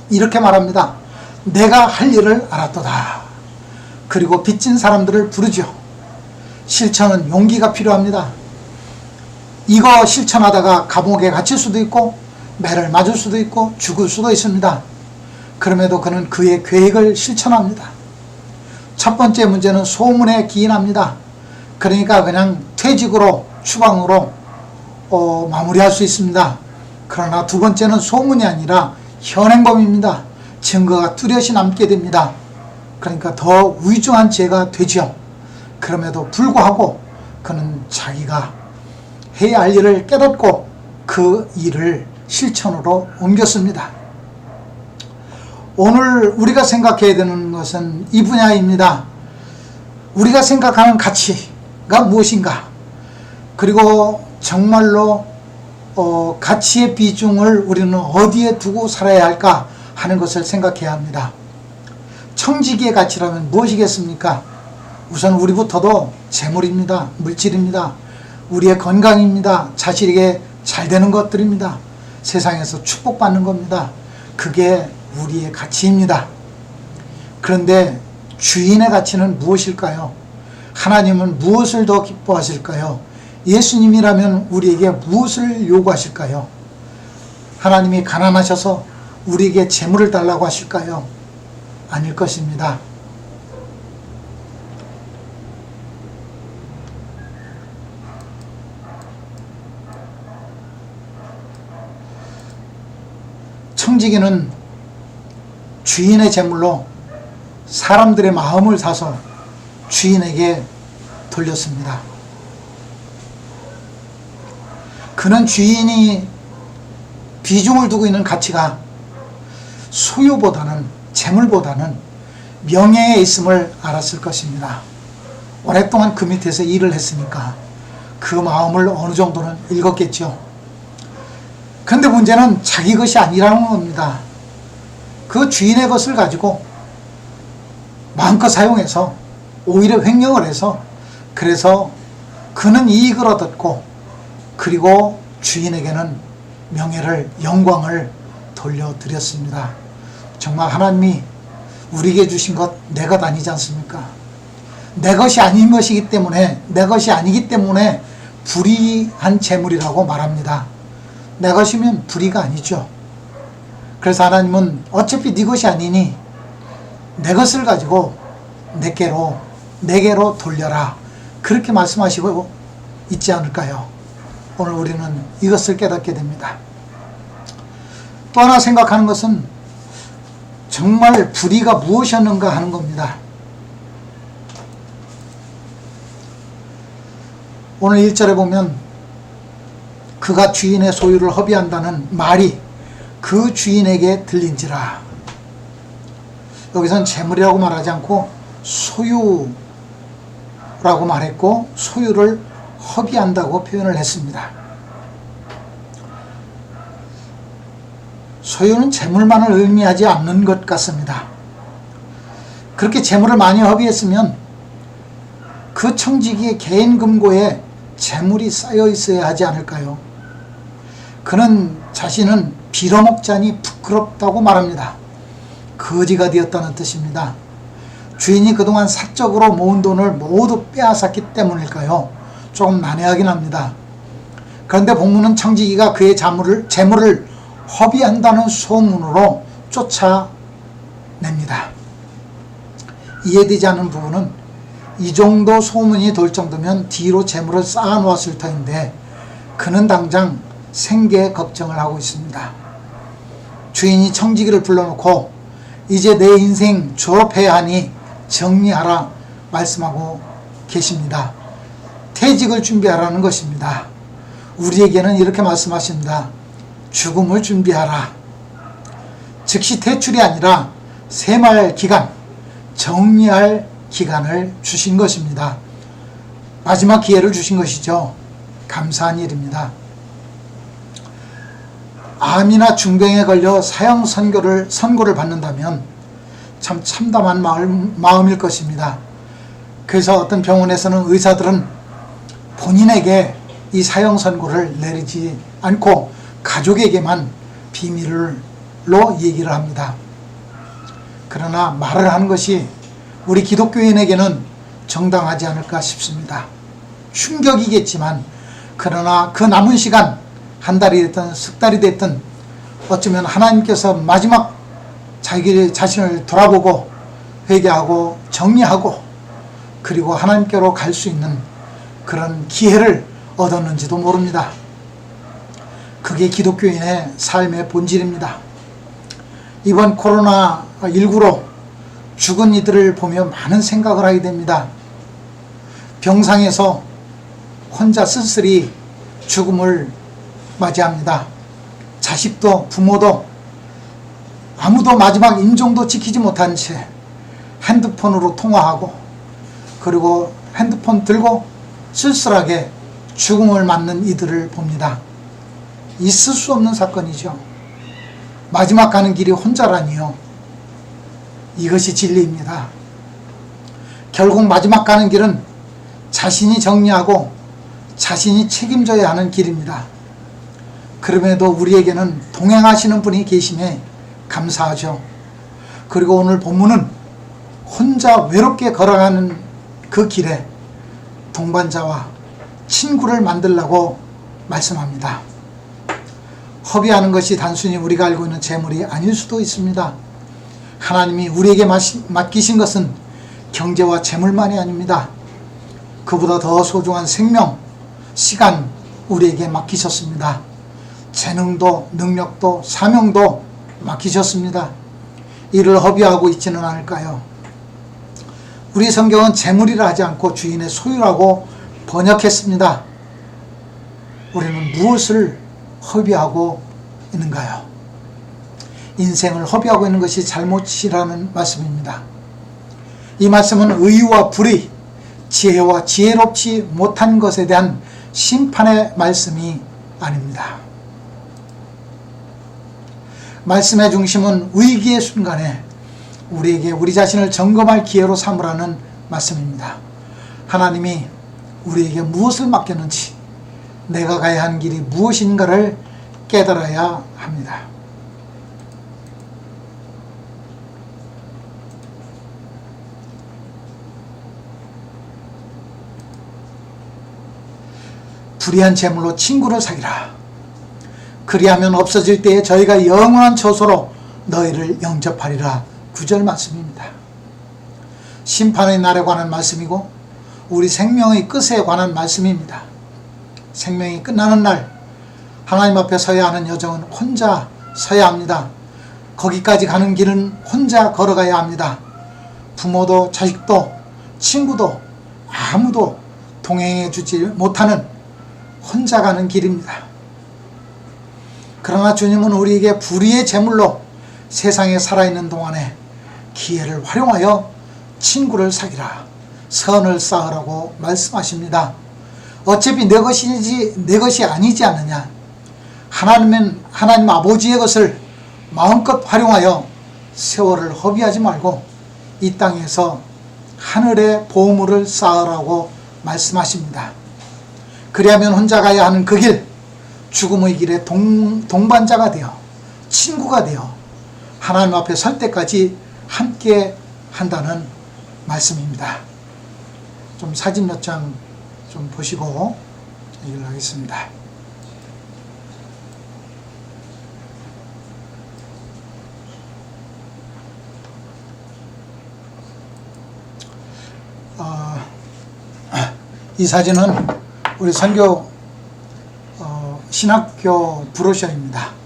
이렇게 말합니다. 내가 할 일을 알았도다. 그리고 빚진 사람들을 부르죠. 실천은 용기가 필요합니다. 이거 실천하다가 감옥에 갇힐 수도 있고 매를 맞을 수도 있고 죽을 수도 있습니다. 그럼에도 그는 그의 계획을 실천합니다. 첫 번째 문제는 소문에 기인합니다. 그러니까 그냥 퇴직으로 추방으로 마무리할 수 있습니다. 그러나 두 번째는 소문이 아니라 현행범입니다. 증거가 뚜렷이 남게 됩니다. 그러니까 더 위중한 죄가 되죠. 그럼에도 불구하고 그는 자기가 해야 할 일을 깨닫고 그 일을 실천으로 옮겼습니다. 오늘 우리가 생각해야 되는 것은 이 분야입니다. 우리가 생각하는 가치가 무엇인가? 그리고 정말로 가치의 비중을 우리는 어디에 두고 살아야 할까 하는 것을 생각해야 합니다. 청지기의 가치라면 무엇이겠습니까? 우선 우리부터도 재물입니다. 물질입니다. 우리의 건강입니다. 자식에게 잘 되는 것들입니다. 세상에서 축복받는 겁니다. 그게 우리의 가치입니다. 그런데 주인의 가치는 무엇일까요? 하나님은 무엇을 더 기뻐하실까요? 예수님이라면 우리에게 무엇을 요구하실까요? 하나님이 가난하셔서 우리에게 재물을 달라고 하실까요? 아닐 것입니다. 청지기는 주인의 재물로 사람들의 마음을 사서 주인에게 돌렸습니다. 그는 주인이 비중을 두고 있는 가치가 소유보다는 재물보다는 명예에 있음을 알았을 것입니다. 오랫동안 그 밑에서 일을 했으니까 그 마음을 어느 정도는 읽었겠죠. 그런데 문제는 자기 것이 아니라는 겁니다. 그 주인의 것을 가지고 마음껏 사용해서 오히려 횡령을 해서 그래서 그는 이익을 얻었고 그리고 주인에게는 명예를 영광을 돌려드렸습니다. 정말 하나님이 우리에게 주신 것 내 것 아니지 않습니까? 내 것이 아닌 것이기 때문에 내 것이 아니기 때문에 불의한 재물이라고 말합니다. 내 것이면 불의가 아니죠. 그래서 하나님은 어차피 네 것이 아니니 내 것을 가지고 내게로 돌려라 그렇게 말씀하시고 있지 않을까요? 오늘 우리는 이것을 깨닫게 됩니다. 또 하나 생각하는 것은 정말 불의가 무엇이었는가 하는 겁니다. 오늘 1절에 보면 그가 주인의 소유를 허비한다는 말이 그 주인에게 들린지라. 여기서는 재물이라고 말하지 않고 소유라고 말했고 소유를 허비한다고 표현을 했습니다. 소유는 재물만을 의미하지 않는 것 같습니다. 그렇게 재물을 많이 허비했으면 그 청지기의 개인 금고에 재물이 쌓여 있어야 하지 않을까요? 그는 자신은 빌어먹자니 부끄럽다고 말합니다. 거지가 되었다는 뜻입니다. 주인이 그동안 사적으로 모은 돈을 모두 빼앗았기 때문일까요? 조금 난해하긴 합니다. 그런데 본문은 청지기가 그의 재물을 허비한다는 소문으로 쫓아냅니다. 이해되지 않는 부분은 이 정도 소문이 돌 정도면 뒤로 재물을 쌓아놓았을 터인데 그는 당장 생계 걱정을 하고 있습니다. 주인이 청지기를 불러놓고 이제 내 인생 졸업해야 하니 정리하라 말씀하고 계십니다. 퇴직을 준비하라는 것입니다. 우리에게는 이렇게 말씀하십니다. 죽음을 준비하라. 즉시 퇴출이 아니라 새말 기간, 정리할 기간을 주신 것입니다. 마지막 기회를 주신 것이죠. 감사한 일입니다. 암이나 중병에 걸려 사형 선고를 받는다면 참 참담한 마음일 것입니다. 그래서 어떤 병원에서는 의사들은 본인에게 이 사형 선고를 내리지 않고 가족에게만 비밀을 얘기를 합니다. 그러나 말을 하는 것이 우리 기독교인에게는 정당하지 않을까 싶습니다. 충격이겠지만 그러나 그 남은 시간 한 달이 됐든 석 달이 됐든 어쩌면 하나님께서 마지막 자기 자신을 돌아보고 회개하고 정리하고 그리고 하나님께로 갈 수 있는 그런 기회를 얻었는지도 모릅니다. 그게 기독교인의 삶의 본질입니다. 이번 코로나19로 죽은 이들을 보며 많은 생각을 하게 됩니다. 병상에서 혼자 쓸쓸히 죽음을 맞이합니다. 자식도 부모도 아무도 마지막 임종도 지키지 못한 채 핸드폰으로 통화하고 그리고 핸드폰 들고 쓸쓸하게 죽음을 맞는 이들을 봅니다. 있을 수 없는 사건이죠. 마지막 가는 길이 혼자라니요. 이것이 진리입니다. 결국 마지막 가는 길은 자신이 정리하고 자신이 책임져야 하는 길입니다. 그럼에도 우리에게는 동행하시는 분이 계심에 감사하죠. 그리고 오늘 본문은 혼자 외롭게 걸어가는 그 길에 동반자와 친구를 만들라고 말씀합니다. 허비하는 것이 단순히 우리가 알고 있는 재물이 아닐 수도 있습니다. 하나님이 우리에게 맡기신 것은 경제와 재물만이 아닙니다. 그보다 더 소중한 생명, 시간 우리에게 맡기셨습니다. 재능도 능력도 사명도 맡기셨습니다. 이를 허비하고 있지는 않을까요? 우리 성경은 재물이라 하지 않고 주인의 소유라고 번역했습니다. 우리는 무엇을 허비하고 있는가요? 인생을 허비하고 있는 것이 잘못이라는 말씀입니다. 이 말씀은 의와 불의, 지혜와 지혜롭지 못한 것에 대한 심판의 말씀이 아닙니다. 말씀의 중심은 위기의 순간에 우리에게 우리 자신을 점검할 기회로 삼으라는 말씀입니다. 하나님이 우리에게 무엇을 맡겼는지, 내가 가야 하는 길이 무엇인가를 깨달아야 합니다. 불의한 재물로 친구를 사귀라. 그리하면 없어질 때에 저희가 영원한 처소로 너희를 영접하리라. 9절 말씀입니다. 심판의 날에 관한 말씀이고 우리 생명의 끝에 관한 말씀입니다. 생명이 끝나는 날 하나님 앞에 서야 하는 여정은 혼자 서야 합니다. 거기까지 가는 길은 혼자 걸어가야 합니다. 부모도 자식도 친구도 아무도 동행해 주지 못하는 혼자 가는 길입니다. 그러나 주님은 우리에게 불의의 재물로 세상에 살아있는 동안에 기회를 활용하여 친구를 사귀라, 선을 쌓으라고 말씀하십니다. 어차피 내 것이 아니지 않느냐. 하나님 아버지의 것을 마음껏 활용하여 세월을 허비하지 말고 이 땅에서 하늘의 보물을 쌓으라고 말씀하십니다. 그리하면 혼자 가야 하는 그 길, 죽음의 길에 동반자가 되어 친구가 되어 하나님 앞에 설 때까지 함께 한다는 말씀입니다. 좀 사진 몇 장 좀 보시고 얘기를 하겠습니다. 이 사진은 우리 선교 신학교 브로셔입니다.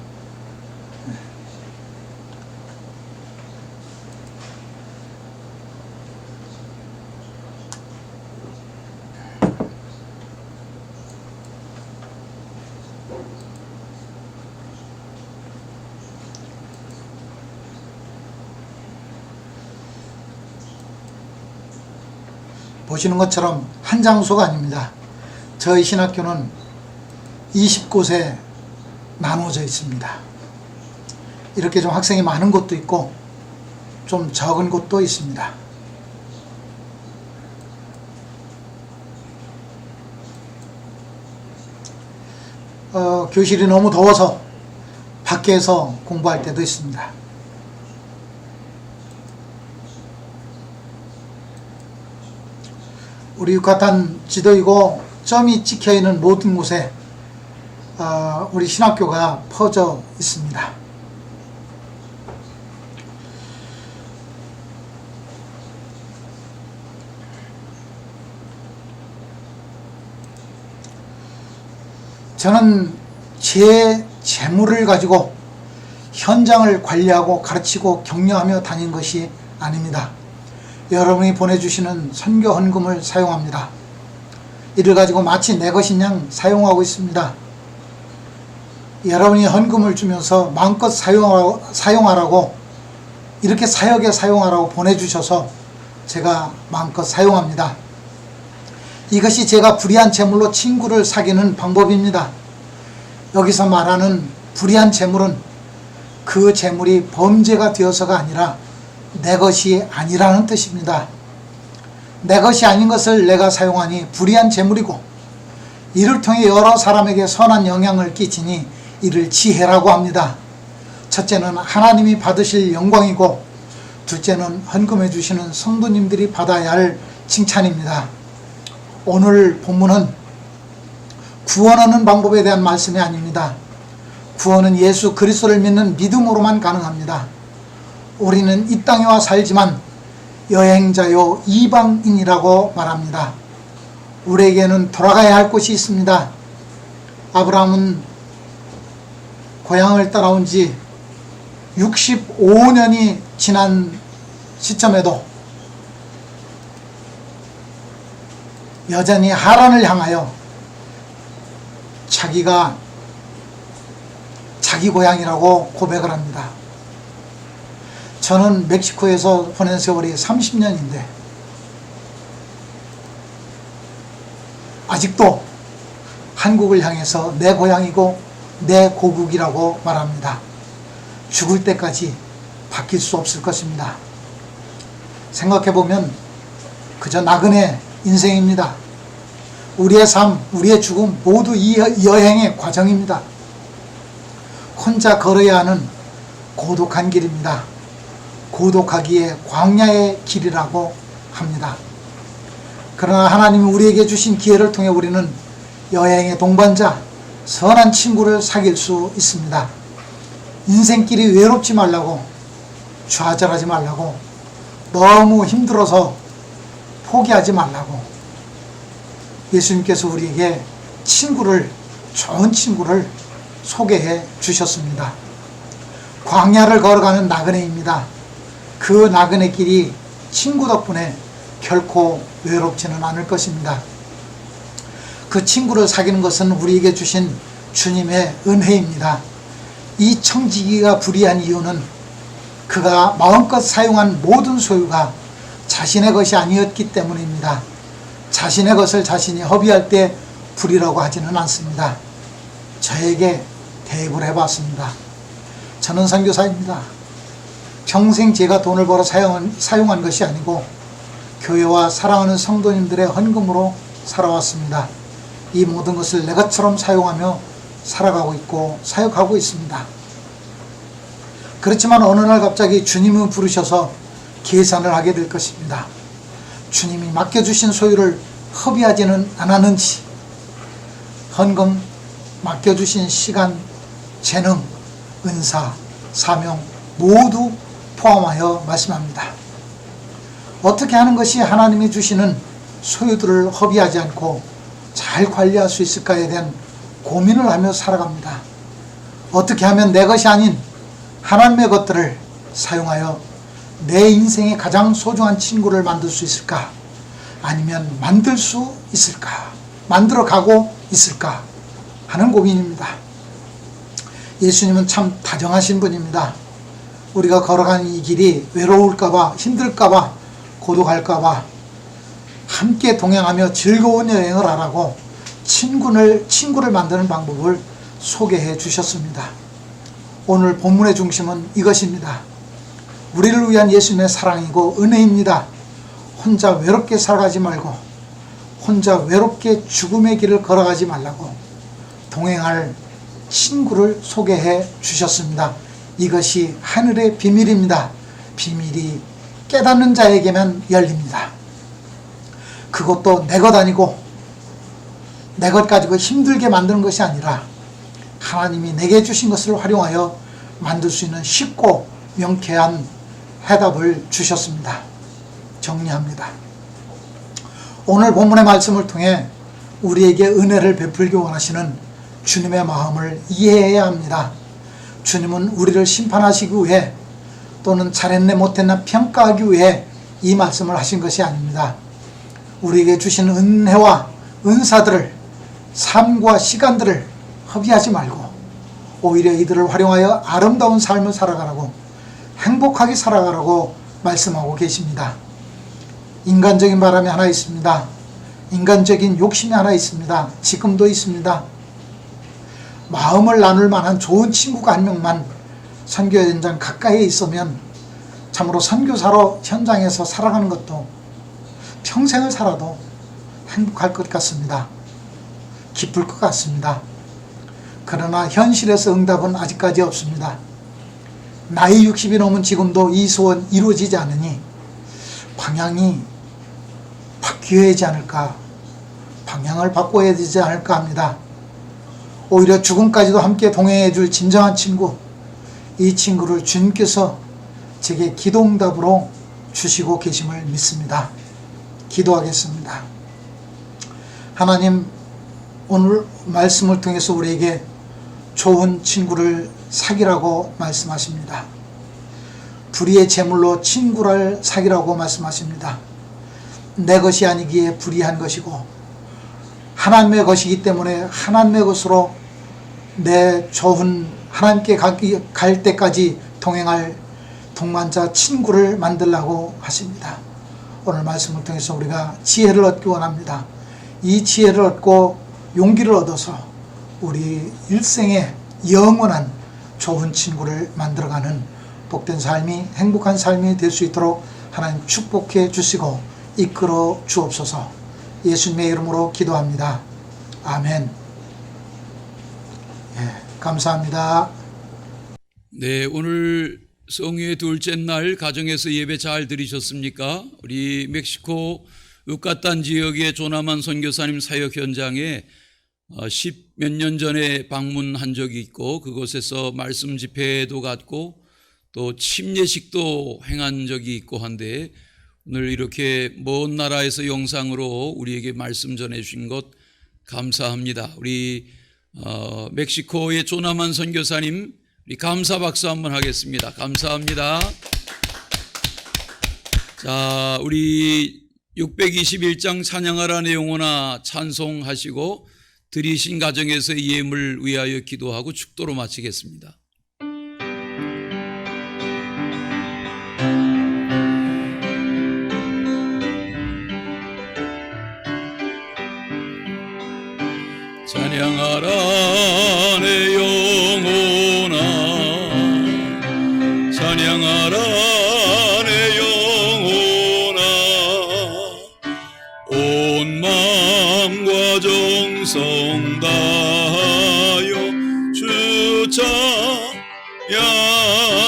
보시는 것처럼 한 장소가 아닙니다. 저희 신학교는 20곳에 나누어져 있습니다. 이렇게 좀 학생이 많은 곳도 있고 좀 적은 곳도 있습니다. 교실이 너무 더워서 밖에서 공부할 때도 있습니다. 우리 유카탄 지도이고 점이 찍혀 있는 모든 곳에 우리 신학교가 퍼져 있습니다. 저는 제 재물을 가지고 현장을 관리하고 가르치고 격려하며 다닌 것이 아닙니다. 여러분이 보내주시는 선교 헌금을 사용합니다. 이를 가지고 마치 내 것인 양 사용하고 있습니다. 여러분이 헌금을 주면서 마음껏 사용하라고 이렇게 사역에 사용하라고 보내주셔서 제가 마음껏 사용합니다. 이것이 제가 불의한 재물로 친구를 사귀는 방법입니다. 여기서 말하는 불의한 재물은 그 재물이 범죄가 되어서가 아니라 내 것이 아니라는 뜻입니다. 내 것이 아닌 것을 내가 사용하니 불의한 재물이고 이를 통해 여러 사람에게 선한 영향을 끼치니 이를 지혜라고 합니다. 첫째는 하나님이 받으실 영광이고 둘째는 헌금해 주시는 성도님들이 받아야 할 칭찬입니다. 오늘 본문은 구원하는 방법에 대한 말씀이 아닙니다. 구원은 예수 그리스도를 믿는 믿음으로만 가능합니다. 우리는 이 땅에 와 살지만 여행자요 이방인이라고 말합니다. 우리에게는 돌아가야 할 곳이 있습니다. 아브라함은 고향을 따라온 지 65년이 지난 시점에도 여전히 하란을 향하여 자기가 자기 고향이라고 고백을 합니다. 저는 멕시코에서 보낸 세월이 30년인데 아직도 한국을 향해서 내 고향이고 내 고국이라고 말합니다. 죽을 때까지 바뀔 수 없을 것입니다. 생각해보면 그저 나그네 인생입니다. 우리의 삶, 우리의 죽음 모두 이 여행의 과정입니다. 혼자 걸어야 하는 고독한 길입니다. 고독하기에 광야의 길이라고 합니다. 그러나 하나님이 우리에게 주신 기회를 통해 우리는 여행의 동반자, 선한 친구를 사귈 수 있습니다. 인생길이 외롭지 말라고, 좌절하지 말라고, 너무 힘들어서 포기하지 말라고 예수님께서 우리에게 좋은 친구를 소개해 주셨습니다. 광야를 걸어가는 나그네입니다. 그 나그네 길이 친구 덕분에 결코 외롭지는 않을 것입니다. 그 친구를 사귀는 것은 우리에게 주신 주님의 은혜입니다. 이 청지기가 불의한 이유는 그가 마음껏 사용한 모든 소유가 자신의 것이 아니었기 때문입니다. 자신의 것을 자신이 허비할 때 불의라고 하지는 않습니다. 저에게 대입을 해봤습니다. 저는 선교사입니다. 평생 제가 돈을 벌어 사용한 것이 아니고 교회와 사랑하는 성도님들의 헌금으로 살아왔습니다. 이 모든 것을 내 것처럼 사용하며 살아가고 있고 사역하고 있습니다. 그렇지만 어느 날 갑자기 주님은 부르셔서 계산을 하게 될 것입니다. 주님이 맡겨주신 소유를 허비하지는 않았는지, 헌금, 맡겨주신 시간, 재능, 은사, 사명 모두 포함하여 말씀합니다. 어떻게 하는 것이 하나님이 주시는 소유들을 허비하지 않고 잘 관리할 수 있을까에 대한 고민을 하며 살아갑니다. 어떻게 하면 내 것이 아닌 하나님의 것들을 사용하여 내 인생의 가장 소중한 친구를 만들 수 있을까? 아니면 만들 수 있을까? 만들어 가고 있을까? 하는 고민입니다. 예수님은 참 다정하신 분입니다. 우리가 걸어가는 이 길이 외로울까봐, 힘들까봐, 고독할까봐 함께 동행하며 즐거운 여행을 하라고 친구를 만드는 방법을 소개해 주셨습니다. 오늘 본문의 중심은 이것입니다. 우리를 위한 예수님의 사랑이고 은혜입니다. 혼자 외롭게 살아가지 말고, 혼자 외롭게 죽음의 길을 걸어가지 말라고 동행할 친구를 소개해 주셨습니다. 이것이 하늘의 비밀입니다. 비밀이 깨닫는 자에게만 열립니다. 그것도 내 것 아니고 내 것 가지고 힘들게 만드는 것이 아니라 하나님이 내게 주신 것을 활용하여 만들 수 있는 쉽고 명쾌한 해답을 주셨습니다. 정리합니다. 오늘 본문의 말씀을 통해 우리에게 은혜를 베풀기 원하시는 주님의 마음을 이해해야 합니다. 주님은 우리를 심판하시기 위해 또는 잘했네 못했나 평가하기 위해 이 말씀을 하신 것이 아닙니다. 우리에게 주신 은혜와 은사들을, 삶과 시간들을 허비하지 말고 오히려 이들을 활용하여 아름다운 삶을 살아가라고, 행복하게 살아가라고 말씀하고 계십니다. 인간적인 바람이 하나 있습니다. 인간적인 욕심이 하나 있습니다. 지금도 있습니다. 마음을 나눌 만한 좋은 친구가 한 명만 선교 현장 가까이에 있으면 참으로 선교사로 현장에서 살아가는 것도 평생을 살아도 행복할 것 같습니다. 기쁠 것 같습니다. 그러나 현실에서 응답은 아직까지 없습니다. 나이 60이 넘은 지금도 이 소원 이루어지지 않으니 방향이 바뀌어야 하지 않을까, 방향을 바꿔야 되지 않을까 합니다. 오히려 죽음까지도 함께 동행해 줄 진정한 친구, 이 친구를 주님께서 제게 기도응답으로 주시고 계심을 믿습니다. 기도하겠습니다. 하나님, 오늘 말씀을 통해서 우리에게 좋은 친구를 사귀라고 말씀하십니다. 불의의 제물로 친구를 사귀라고 말씀하십니다. 내 것이 아니기에 불의한 것이고 하나님의 것이기 때문에 하나님의 것으로 내 좋은 하나님께 갈 때까지 동행할 동반자 친구를 만들라고 하십니다. 오늘 말씀을 통해서 우리가 지혜를 얻기 원합니다. 이 지혜를 얻고 용기를 얻어서 우리 일생에 영원한 좋은 친구를 만들어가는 복된 삶이, 행복한 삶이 될 수 있도록 하나님 축복해 주시고 이끌어 주옵소서. 예수님의 이름으로 기도합니다. 아멘. 감사합니다. 네, 오늘 성회의 둘째 날 가정에서 예배 잘 드리셨습니까? 우리 멕시코 우카탄 지역의 조나만 선교사님 사역 현장에 10몇 년 전에 방문한 적이 있고 그곳에서 말씀 집회도 갔고 또 침례식도 행한 적이 있고 한데 오늘 이렇게 먼 나라에서 영상으로 우리에게 말씀 전해주신 것 감사합니다. 우리 멕시코의 조나만 선교사님 우리 감사 박수 한번 하겠습니다. 감사합니다. 자, 우리 621장 찬양하라 내 영혼아 찬송하시고 드리신 가정에서의 예물 위하여 기도하고 축도로 마치겠습니다. 찬양하라 내 영혼아 찬양하라 내 영혼아 온 마음과 정성 다하여 주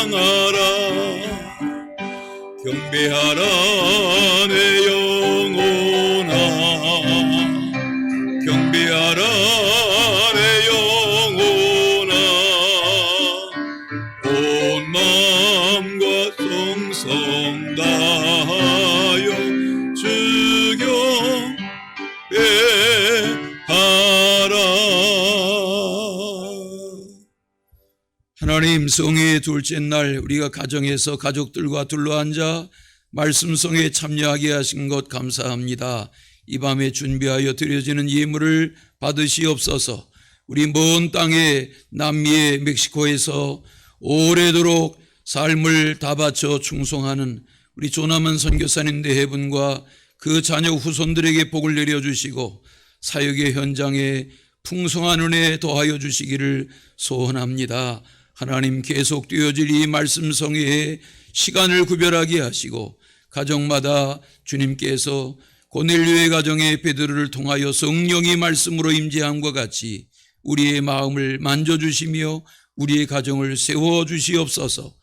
찬양하라 경배하라 내 영혼아 경배하라 내 영혼아 온 마음과 정성 다하여 주 경배하라. 하나님, 성회의 둘째 날 우리가 가정에서 가족들과 둘러앉아 말씀성에 참여하게 하신 것 감사합니다. 이 밤에 준비하여 드려지는 예물을 받으시옵소서. 우리 먼 땅에 남미의 멕시코에서 오래도록 삶을 다 바쳐 충성하는 우리 조나만 선교사님 대회분과 그 자녀 후손들에게 복을 내려주시고 사역의 현장에 풍성한 은혜 더하여 주시기를 소원합니다. 하나님, 계속 되어질 이 말씀성회에 시간을 구별하게 하시고 가정마다 주님께서 고넬료의 가정에 베드로를 통하여 성령이 말씀으로 임재함과 같이 우리의 마음을 만져주시며 우리의 가정을 세워주시옵소서.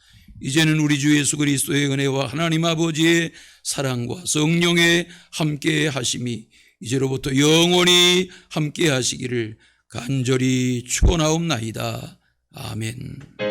이제는 우리 주 예수 그리스도의 은혜와 하나님 아버지의 사랑과 성령의 함께 하심이 이제로부터 영원히 함께 하시기를 간절히 축원하옵나이다. 아멘.